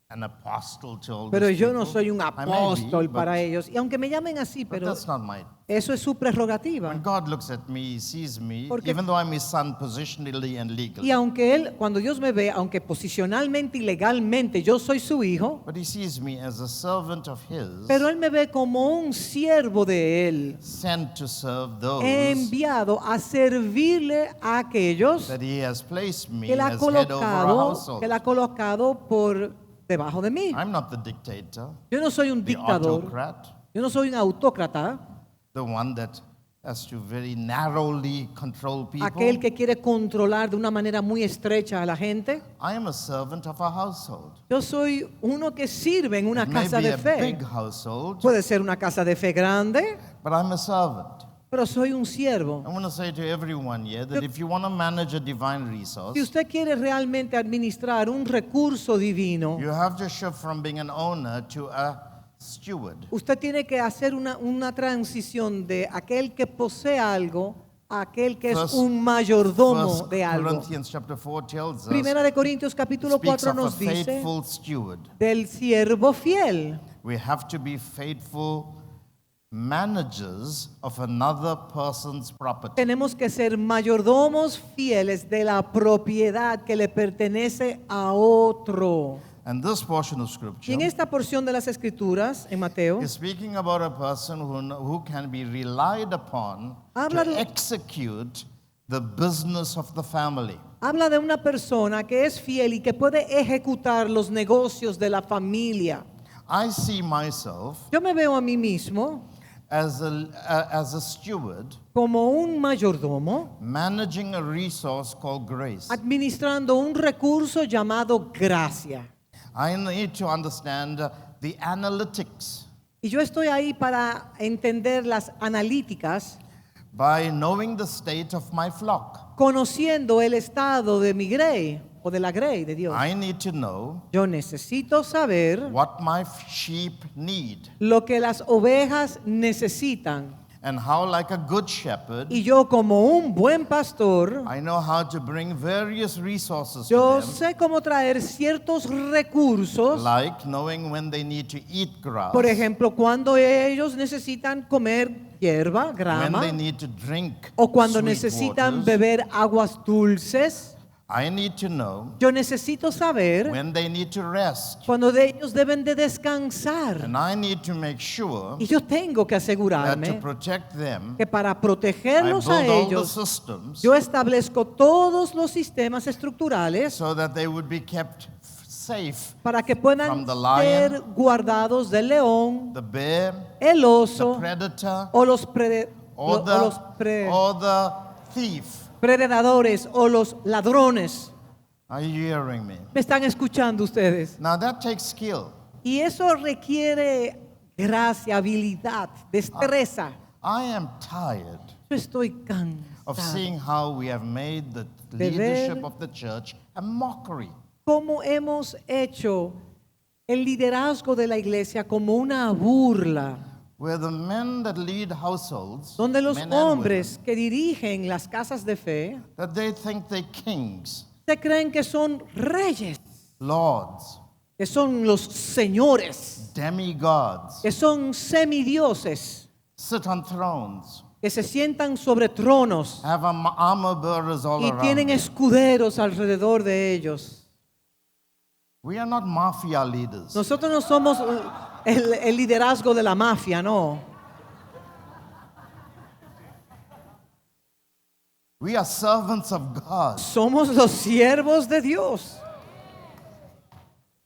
an apostle to all Pero these yo no people. soy un I may be, apóstol but- para ellos. Y aunque me llamen así, but pero that's not my. eso es su prerrogativa. When God looks at me, He sees me, Porque- even though I'm His son positionally and legally. Y aunque cuando Dios me ve, aunque posicionalmente y legalmente yo soy su hijo, But He sees me as a servant of His, pero Él me ve como un siervo de Él, sent to serve those enviado a servirle a aquellos that He has placed me que Él ha as head over a colocado, household. por debajo de mí. I'm not the dictator, Yo no soy un the dictador, autocrat, yo no soy un autócrata, the one that has to very narrowly control people. aquel que quiere controlar de una manera muy estrecha a la gente. I am a servant of a household. Yo soy uno que sirve en una It may casa be de a fe. big household, Puede ser una casa de fe grande, but I'm a servant. pero soy un siervo. I want to say to everyone here that if you want to manage a divine resource, Si usted quiere realmente administrar un recurso divino, you have to shift from being an owner to a steward. usted tiene que hacer una transición de aquel que posee algo a aquel que es First- un mayordomo First de algo. Corinthians chapter 4 tells us, Primera de Corintios capítulo speaks 4 of a nos dice faithful steward. del siervo fiel. We have to be faithful managers of another person's property. Tenemos que ser mayordomos fieles de la propiedad que le pertenece a otro. And this portion of Y scripture en esta porción de las Escrituras, en Mateo, is speaking about a person who can be relied upon Habla to de- execute the business of the family. habla de una persona que es fiel y que puede ejecutar los negocios de la familia. I see myself Yo me veo a mí mismo as a steward como un mayordomo managing a resource called grace. administrando un recurso llamado gracia. I need to understand the analytics Y yo estoy ahí para entender las analíticas, by knowing the state of my flock. conociendo el estado de mi grey o de la grey de Dios. I need to know Yo necesito saber what my sheep need lo que las ovejas necesitan. and how, like a good shepherd, Y yo como un buen pastor, I know how to bring various resources yo to them, sé cómo traer ciertos recursos, like knowing when they need to eat grass, por ejemplo, cuando ellos necesitan comer hierba, when grama, they need to drink o cuando sweet necesitan waters. beber aguas dulces. I need to know Yo necesito saber when they need to rest, cuando ellos deben de descansar. and I need to make sure Y yo tengo que that to asegurarme protect them, que para I protegerlos build a all the ellos, systems yo establezco todos los sistemas estructurales so that they would be kept safe. para que puedan From the lion, ser guardados del león, The bear, el the oso predator, o los, or the thief. predadores o los ladrones. Are you hearing me? ¿Me están escuchando ustedes? Now that takes skill. Y eso requiere gracia, habilidad, destreza. I am tired Yo estoy of cansado seeing how we have made the De ver- leadership of the church a mockery. ¿Cómo hemos hecho el liderazgo de la iglesia como una burla? Where the men that lead households, Donde los men and women, hombres que dirigen las casas de fe that they think they're kings, se creen que son reyes, lords, que son los señores, demigods, que son semidioses, sit on thrones, que se sientan sobre tronos have armor bearers all y around tienen them. escuderos alrededor de ellos. We are not mafia leaders. Nosotros no somos el liderazgo de la mafia, no. We are servants of God. Somos los siervos de Dios.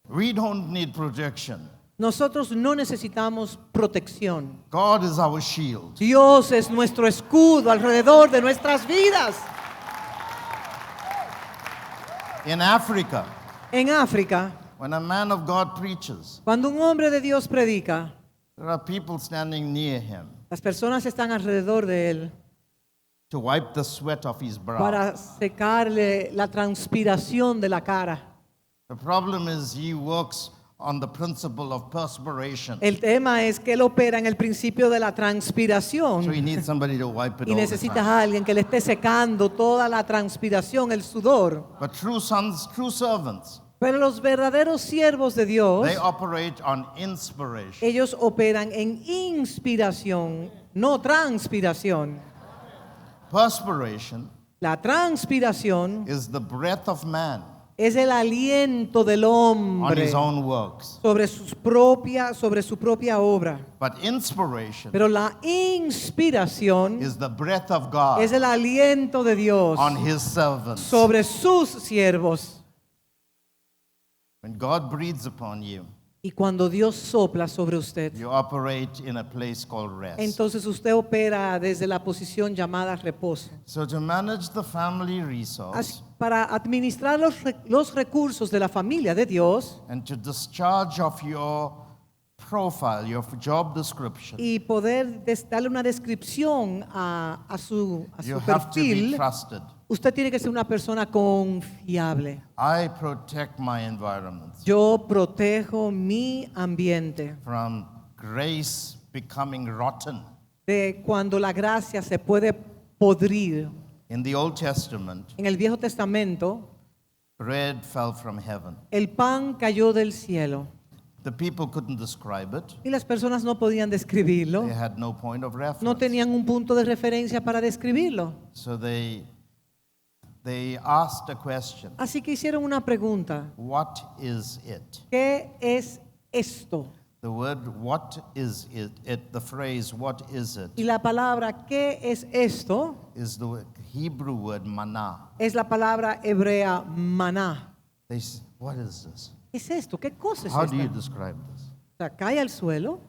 We don't need protection. Nosotros no necesitamos protección. God is our shield. Dios es nuestro escudo alrededor de nuestras vidas. In Africa, En África, when a man of God preaches, cuando un hombre de Dios predica, there are people standing near him las personas están alrededor de él to wipe the sweat off his brow. para secarle la transpiración de la cara. The problem is he works on the principle of perspiration. El tema es que él opera en el principio de la So transpiración he needs somebody to wipe it y all the necesitas time. a alguien que le esté secando toda la transpiración, el sudor. But true sons, true servants, Pero los verdaderos siervos de Dios, they operate on inspiration. ellos operan en inspiración, no transpiración. Perspiration La transpiración is the breath of man es el aliento del on hombre his own works. sobre su propia obra. But inspiration Pero la inspiración is the breath of God es el aliento de Dios on his servants. sobre sus siervos. When God breathes upon you, Y cuando Dios sopla sobre usted, you operate in a place called rest. entonces usted opera desde la posición llamada reposo. So to manage the family resource Para administrar los recursos de la familia de Dios and to discharge of your profile, your job description, y poder darle una descripción a su you have to be perfil, trusted. usted tiene que ser una persona confiable. I protect my environment Yo protejo mi ambiente from grace becoming rotten. de cuando la gracia se puede podrir. In the Old Testament, En el Viejo Testamento, bread fell from heaven. el pan cayó del cielo The people couldn't describe it. y las personas no podían describirlo, They had no point of reference. no tenían un punto de referencia para describirlo. So they asked a question. Así que hicieron una pregunta: What is it? ¿qué es esto? The word what is it, the phrase what is it, Y la palabra ¿qué es esto? is the Hebrew word manna. Es la palabra hebrea maná. They say, what is this? ¿Qué es esto? ¿Qué cosa es How do you esta? describe this? O sea, cae al suelo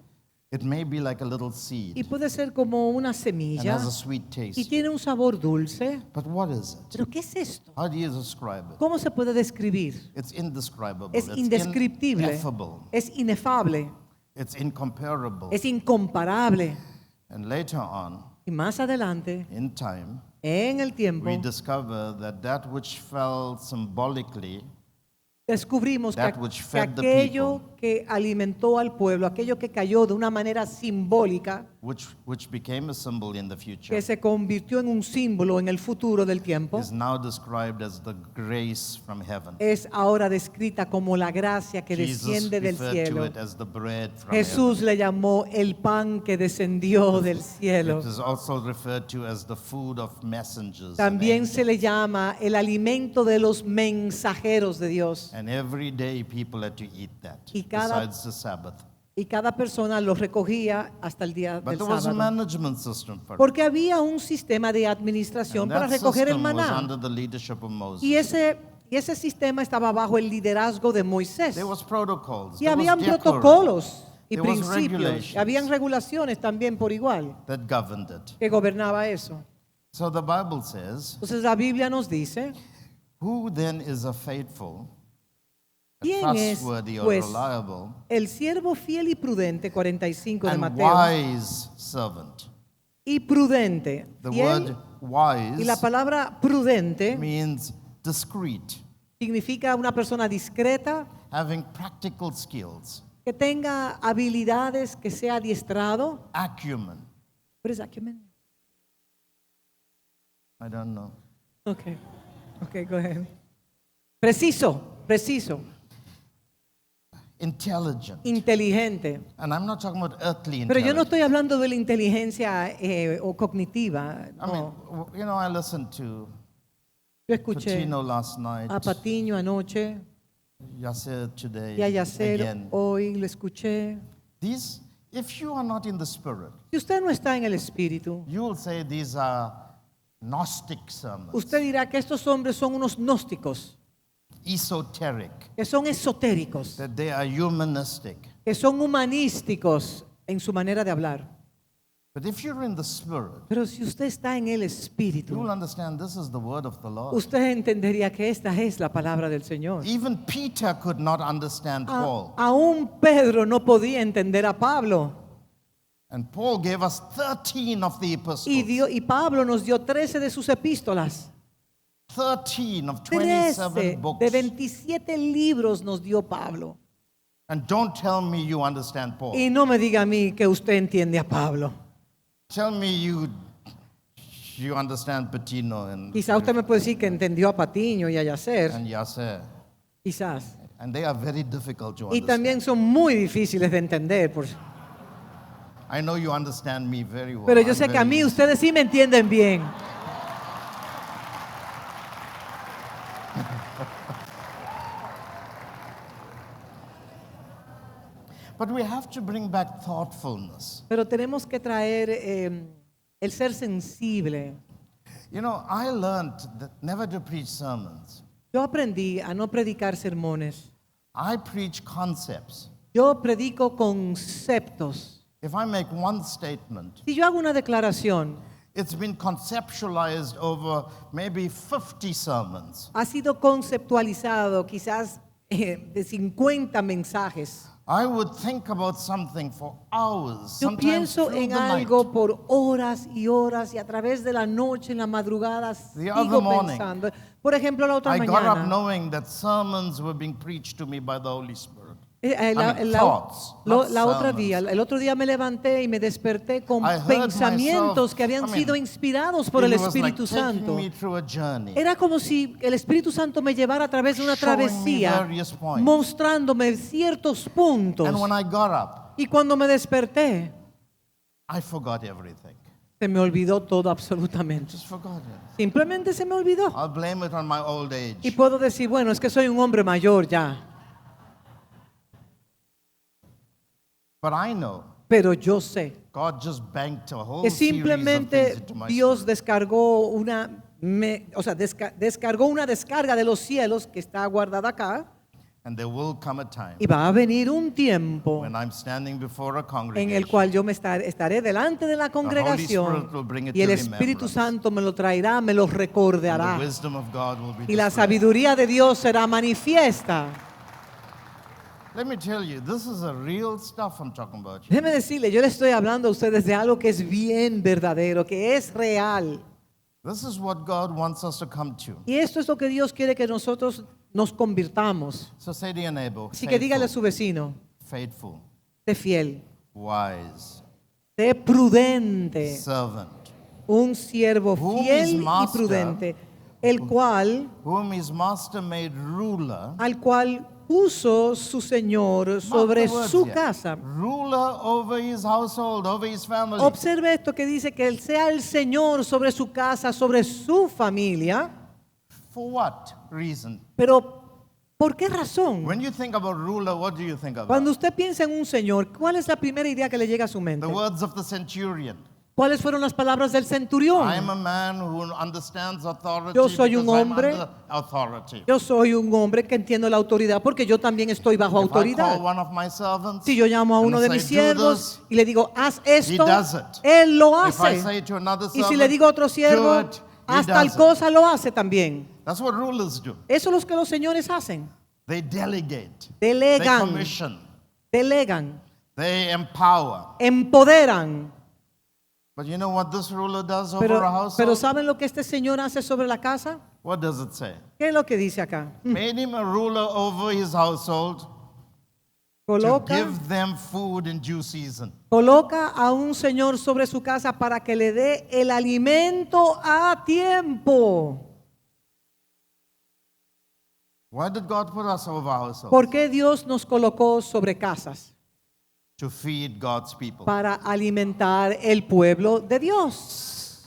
It may be like a little y seed puede ser como una and semilla has a sweet y taste. tiene un sabor dulce. But what is it? ¿Pero qué es esto? How do you describe it? ¿Cómo se puede describir? It's indescribable. Es It's indescriptible, ineffable. es inefable, It's incomparable. es incomparable. And later on, Y más adelante, in time, en el tiempo, we discover that which fell symbolically, descubrimos que, that which que fed the aquello people, que alimentó al pueblo, aquello que cayó de una manera simbólica, which became a symbol in the future, que se convirtió en un símbolo en el futuro del tiempo, is now described as the grace from heaven. es ahora descrita como la gracia que Jesus desciende del referred to cielo. it as the bread from Jesús le llamó el pan que descendió del heaven. cielo. It is also referred to as the food of messengers. and También angels. se le llama el alimento de los mensajeros de Dios. And every day people had to eat that, Y cada- besides the Sabbath. Y cada persona lo recogía hasta el día But del there was a sábado. management system for it. Porque había un sistema de administración And para that recoger el system was maná. under the leadership of Moses. Y ese sistema estaba bajo el liderazgo de Moisés. There was protocols. Y there was habían decorum protocolos y There was principios. regulations. Y habían regulaciones también por igual that governed it. que gobernaba eso. So the Bible says, Entonces la Biblia nos dice, who then is a faithful, a ¿quién es, trustworthy or pues, reliable, el siervo fiel y prudente, 45 de and Mateo, wise servant? y prudente? The Fiel, word y la wise palabra prudente means discreet, significa una persona discreta, having practical skills, que tenga habilidades, que sea adiestrado. acumen. What is acumen? I don't know. Okay. Okay, go ahead. Preciso, Intelligent. inteligente. And I'm not talking about earthly Pero yo no intelligence. estoy hablando de la inteligencia o cognitiva. I mean, No. I listened to Yo escuché Patino last night, a Patiño anoche Yasser today, y a Yacer again. hoy, lo escuché. If you are not in the Spirit, Si usted no está en el Espíritu, you will say these are Gnostic sermons, usted dirá que estos hombres son unos gnósticos, esoteric, que son esotéricos, that they are humanistic. que son humanísticos en su manera de hablar. But if you're in the Spirit, Pero si usted está en el you Espíritu, will understand this is the word of the Lord. usted entendería que esta es la palabra del Señor. Even Peter could not understand Paul. Aún Pedro no podía entender a Pablo. And Paul gave us 13 of the epistles. Y Pablo nos dio 13 de sus epístolas. 13 of 27 13 books. de 27 libros nos dio Pablo. And don't tell me you understand Paul. Y no me diga a mí que usted entiende a Pablo. Tell me you understand Patino Quizá usted me puede decir que entendió a Patiño y a Yacer. and Yasser. Quizás. And they are very difficult to Y understand. también son muy difíciles de entender. I know you understand me very well. Pero yo I'm sé que a very mí easy. ustedes sí me entienden bien. But we have to bring back thoughtfulness. Pero tenemos que traer el ser sensible. You know, I learned that never to preach sermons. Yo aprendí a no predicar sermones. I preach concepts. Yo predico conceptos. If I make one statement, Si yo hago una declaración, it's been conceptualized over maybe 50 sermons. ha sido conceptualizado quizás de 50 mensajes. I would think about something for hours, Yo sometimes pienso through en the night. algo por horas y horas y a través de la noche, en la madrugada, The other sigo morning, pensando. Por ejemplo, la otra I got up mañana, knowing that sermons were being preached to me by the Holy Spirit. Thoughts, not la otra sermons. día, el otro día me levanté y me desperté con I heard pensamientos myself, que habían sido inspirados por el It was like Espíritu taking Santo. me through a journey. Era como si el Espíritu Santo me llevara a través de una Showing me travesía, various points. mostrándome ciertos puntos. And when I got up, Y cuando me desperté, I forgot everything. se me olvidó todo absolutamente. Just forgot it. Simplemente se me olvidó. I'll blame it on my old Y age. puedo decir, bueno, es que soy un hombre mayor ya. But I know Pero yo sé God just banked a whole que series of simplemente things into my Dios spirit. descargó descargó una descarga de los cielos que está guardada acá. And there will come a time Y va a venir un tiempo when I'm standing before a en congregation. el cual yo estaré delante de la congregación Spirit will bring it y el to Espíritu remembrance. Santo me lo traerá, me lo And recordará. the wisdom of God will be Y la displayed. sabiduría de Dios será manifiesta. Let me tell you, this is a real stuff I'm talking about. Déjeme decirle, yo le estoy hablando a ustedes de algo que es bien verdadero, que es real. This is what God wants us to come to. Y esto es lo que Dios quiere que nosotros nos convirtamos. So say to your neighbor, Así que dígale a faithful, su vecino, faithful, sé fiel, wise, sé prudente, servant, un siervo Whom fiel his y master- prudente, el cual, whom his master made ruler. al cual puso su Señor sobre Mark the words su here. casa. Ruler over his household, over his family. Observe esto que dice que Él sea el Señor sobre su casa, sobre su familia. For what reason? Pero, ¿por qué razón? When you think about ruler, what do you think about? Cuando usted piensa en un Señor, ¿cuál es la primera idea que le llega a su mente? The words of the centurion. ¿Cuáles fueron las palabras del centurión? I am a man who understands authority Yo soy un because I'm hombre- under authority. Yo soy un hombre que entiendo la autoridad porque yo también estoy bajo If I autoridad. call one of my servants, Si yo llamo a and uno de say, mis "Do siervos this," y le digo, haz esto, does it. él lo If I hace. say to another Y si servant, le digo a otro "Do siervo, it," he haz tal does it. cosa, lo hace también. That's what rulers do. Eso es lo que los señores hacen. They delegate. They Delegan, commission. delegan, They empower. empoderan. But you know what this ruler does over a Pero household? ¿saben lo que este señor hace sobre la casa? What does it say? ¿Qué es lo que dice acá? Made him a ruler over his household to Coloca, give them food in due season. coloca a un señor sobre su casa para que le dé el alimento a tiempo. Why did God put us over households? ¿Por qué Dios nos colocó sobre casas? To feed God's people. Para alimentar el pueblo de Dios.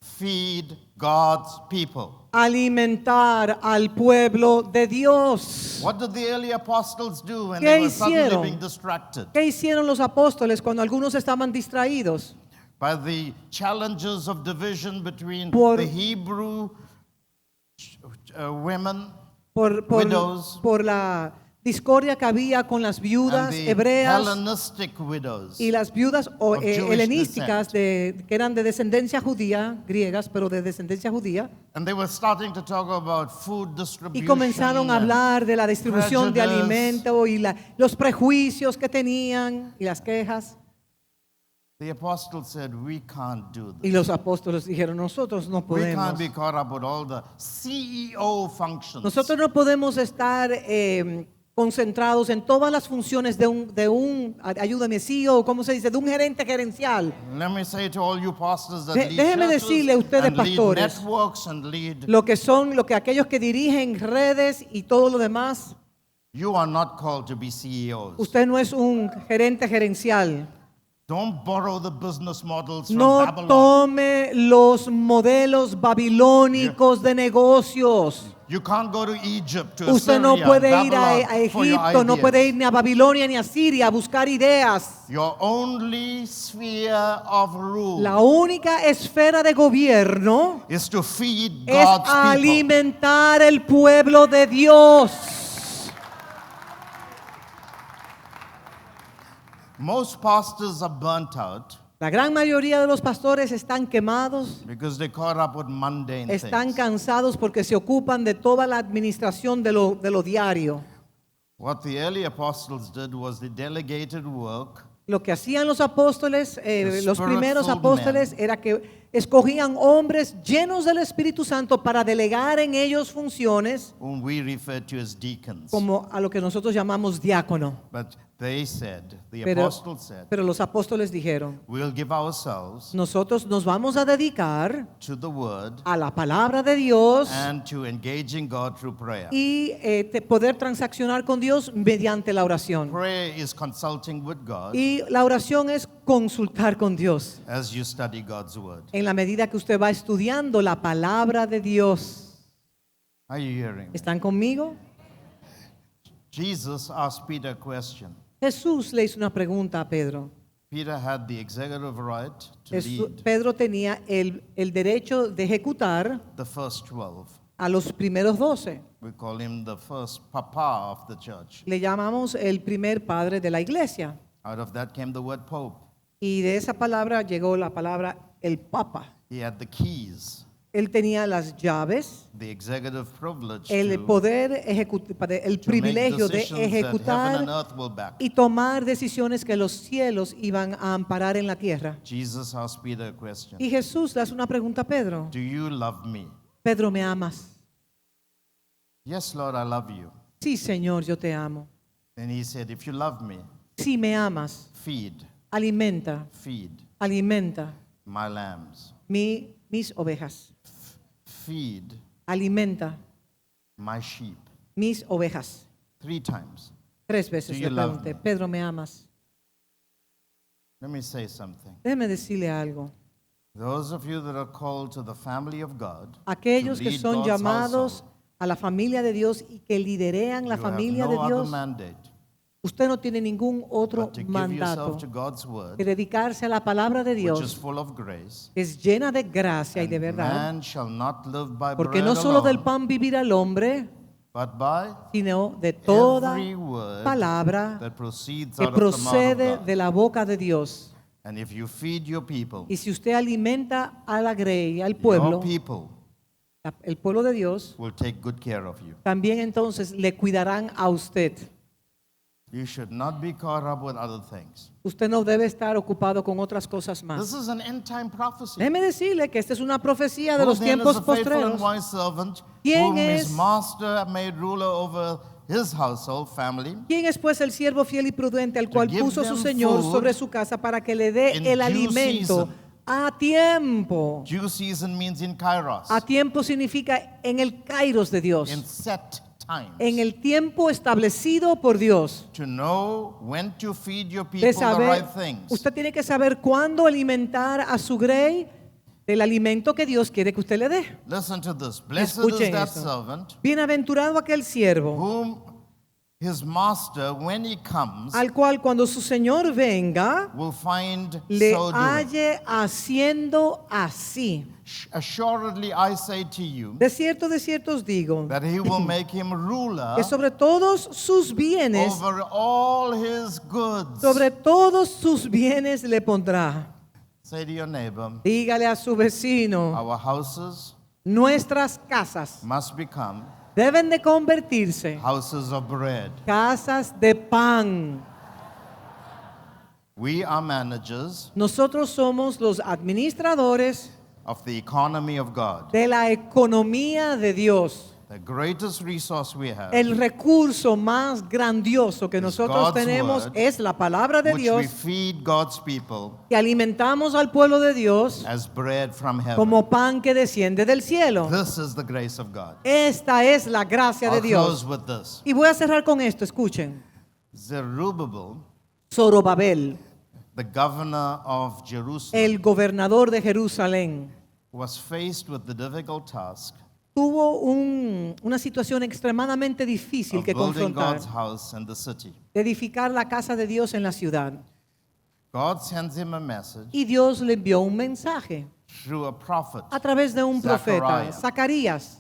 Feed God's people. Alimentar al pueblo de Dios. What did the early apostles do when ¿Qué they were suddenly hicieron? being distracted ¿Qué hicieron los apóstoles cuando algunos estaban distraídos? by the challenges of division between Por- the Hebrew women Por la discordia que había con las and viudas the hebreas Hellenistic widows? y las viudas of Jewish helenísticas que eran de descendencia judía, griegas, pero de descendencia judía, And they were starting to talk about food y distribution. comenzaron a and hablar de la distribución de prejudice. alimento y los prejuicios que tenían y las quejas. The apostles said, we can't do Y this. los apóstoles dijeron, nosotros no We can't podemos. be caught up with all the CEO functions. Nosotros no podemos estar concentrados en todas las funciones ayúdame, CEO, ¿cómo se dice? De un gerente gerencial. Let me say to all you pastors that lead Déjeme churches decirle a ustedes, and lead pastores, networks and lead, Lo que aquellos que dirigen redes y todo lo demás, you are not called to be CEOs. usted no es un gerente gerencial. Don't borrow the business models from No Babylon. tome los modelos babilónicos de negocios. You can't go to Egypt, to Usted no Assyria, puede and ir a Babylon for your Egipto, no ideas. puede ir ni a Babilonia ni a Siria a buscar ideas. Your only sphere of rule La única esfera de gobierno is to feed es God's people. alimentar el pueblo de Dios. Most pastors are burnt out La gran mayoría de los pastores están quemados, because they caught up with mundane están things. cansados porque se ocupan de toda la administración de lo diario. What the early apostles did was they delegated work Lo que hacían los apóstoles, los spirit-filled primeros apóstoles, men. era que escogían hombres llenos del Espíritu Santo para delegar en ellos funciones, whom we refer to as deacons. como a lo que nosotros llamamos diácono. But they said, the Pero, apostles said, pero los apóstoles dijeron, we'll give ourselves nosotros nos vamos a dedicar to the word a la palabra de Dios and to engaging God through prayer. y poder transaccionar con Dios mediante la oración. Prayer is consulting with God Y la oración es consultar con Dios as you study God's word. en la medida que usted va estudiando la palabra de Dios. Are you hearing me? ¿Están conmigo? Jesus asked Peter a question. Jesús le hizo una pregunta a Pedro. Peter had the executive right to lead Pedro tenía el derecho de ejecutar the first 12. a los primeros 12. We call him the first papa of the church. Le llamamos el primer padre de la iglesia. Out of that came the word pope. Y de esa palabra llegó la palabra el papa. He had the keys, Él tenía las llaves, the executive privilege el to poder el make privilegio de decisions that heaven ejecutar and earth will back. y tomar decisiones que los cielos iban a amparar en la tierra. Jesus asked Peter a question. Y Jesús le hace una pregunta a Pedro. Do you love me? Pedro, ¿me amas? Yes, Lord, I love you. Sí, Señor, yo te amo. And he said, if you love me, Sí, me amas. feed Alimenta my lambs. mis ovejas. Feed Alimenta my sheep. mis ovejas. 3 times. 3 veces Do le you love pregunté, me? Pedro, ¿me amas? Let me say something. Déjeme decirle algo. Those of you that are called to the family of God, Aquellos to que lead son God's llamados household, a la familia de Dios y que liderean la you familia have no de other Dios, mandate usted no tiene ningún otro but to give mandato yourself to God's word, que dedicarse a la palabra de which is Dios, full of grace. que es llena de gracia y de And verdad, man shall not live by porque bread no solo del alone, pan vivirá el hombre, but by sino de toda every word palabra that proceeds que out of the mouth of procede God. de la boca de Dios. And if you feed your people, Y si usted alimenta a la grey, al pueblo, your people el pueblo de Dios, will take good care of you. también entonces le cuidarán a usted. You should not be caught up with other things. Usted no debe estar ocupado con otras cosas más. This is an end time prophecy. Déjeme decirle que esta es una profecía de Who los then is tiempos the faithful and postreros. wise servant ¿Quién whom his es? master made ruler over his household family? ¿Quién es pues el siervo fiel y prudente al cual give puso su them Señor food sobre su casa para que le dé in el due alimento season? a tiempo? Due season means in kairos, A tiempo significa en el kairos de Dios, in set times. en el tiempo establecido por Dios. To know when to feed your people De the saber, right things. usted tiene que saber cuándo alimentar a su grey del alimento que Dios quiere que usted le dé. Listen to this. Blessed Escuchen is that esto. servant Bienaventurado aquel siervo whom his master, when he comes, al cual cuando su Señor venga will find le so doing. halle haciendo así. Assuredly I say to you De cierto os digo that he will make him ruler que sobre todos sus bienes, over all his goods. sobre todos sus bienes le pondrá. Say to your neighbor, Dígale a su vecino, our houses nuestras casas must become deben de convertirse houses of bread. casas de pan. We are managers Nosotros somos los administradores of the economy of God. de la economía de Dios. The greatest resource we have, El recurso más grandioso que nosotros God's tenemos word, es la palabra de which we Dios, feed God's people que alimentamos al pueblo de Dios as bread from heaven. como pan que desciende del cielo. This is the grace of God. Esta es la gracia de I'll close Dios. with this. Y voy a cerrar con esto, escuchen. Zerubbabel, Zorobabel, the governor of Jerusalem, el gobernador de Jerusalén, was faced with the difficult task tuvo una situación extremadamente difícil of que building confrontar, God's house and the city. de edificar la casa de Dios en la ciudad. God sends him a message Y Dios le envió un mensaje through a prophet. a través de un profeta, Zachariah. Zacarías.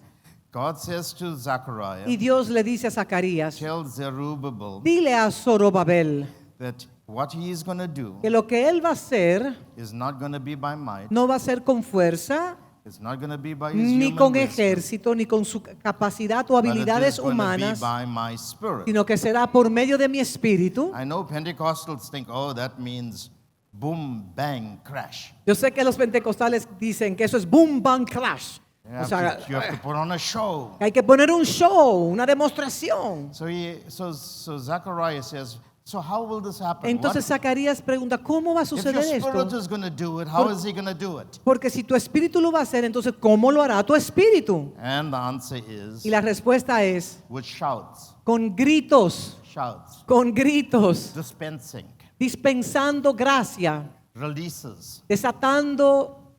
God says to Zechariah, Y Dios le dice a Zacarías, tell Zerubbabel dile a Zorobabel that what he is going to do que lo que él va a hacer is not going to be by might, no va a ser con fuerza, it's not going to be by his ni human con wisdom, ejército, ni con su capacidad o but it habilidades is going to be humanas, by my spirit. sino que será por medio de mi espíritu. I know Pentecostals think, oh, that means boom, bang, crash. Yo sé que los pentecostales dicen que eso es boom, bang, crash. You O have, sea, to, you have to put on a show. hay que poner un show, una demostración. So Zechariah says, so how will this happen? Entonces Zacarías pregunta, ¿cómo va a If your suceder spirit esto? is going to do it, how is he going to do it? Porque si tu espíritu lo va a hacer, entonces ¿cómo lo hará tu espíritu? And the answer is Y la respuesta es with shouts, con gritos, dispensing, dispensando gracia, releases, desatando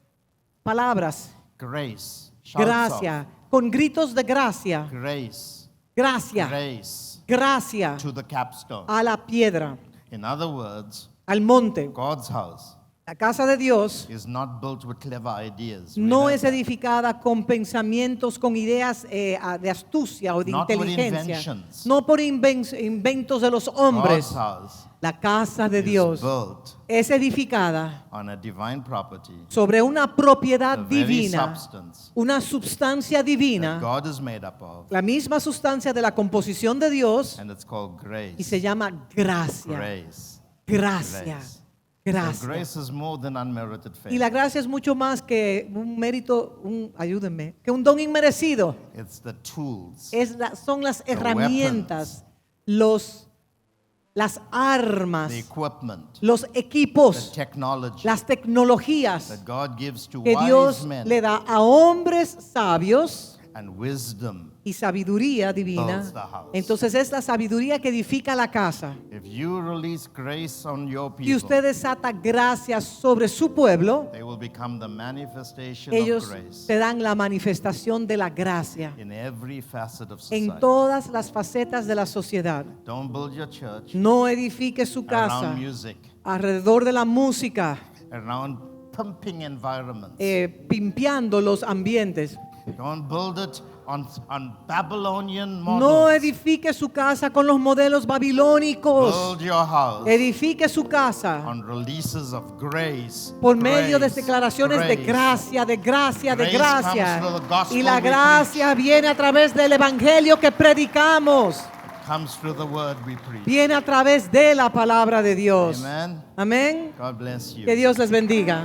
palabras, grace, shouts gracia, con gritos de gracia, of grace, gracia, grace gracia to the capstone. a la piedra, In other words, al monte. God's house La casa de Dios is not built with clever ideas. We no know es that. edificada con pensamientos, con ideas de astucia o de Not with inteligencia, inventions. no por inventos de los hombres. God's house La casa de is Dios built es edificada on a divine property, sobre una propiedad the very divina, substance una sustancia that divina, God is made up of, la misma sustancia de la composición de Dios, and it's called grace. y se llama gracia. Grace. Gracia. Grace. Gracia. Grace is more than unmerited favor. Y la gracia es mucho más que un mérito, ayúdenme, que un don inmerecido. It's the tools, Son las The herramientas, las armas, the equipment, los the equipos, technology las tecnologías that God gives to que wise Dios men le da a hombres sabios and wisdom. y sabiduría divina. Builds the house. Entonces es la sabiduría que edifica la casa. If you release grace on your Si people, usted desata gracias sobre su pueblo, they will become the manifestation ellos of grace te dan la manifestación de la gracia in every facet of society. en todas las facetas de la sociedad. Don't build your church No edifique su casa around music, alrededor de la música, around pumping environments. pimpeando los ambientes. Don't build it on Babylonian No models. edifique su casa con los modelos babilónicos. Build your house Edifique su casa on releases of grace. por medio de grace, declaraciones de grace. gracia, de gracia, de Grace gracia. comes through the gospel Y la we gracia viene a través del evangelio que predicamos. comes through the word we preach. viene a través de la palabra de Dios. Amen. Amén. God bless you. Que Dios les bendiga.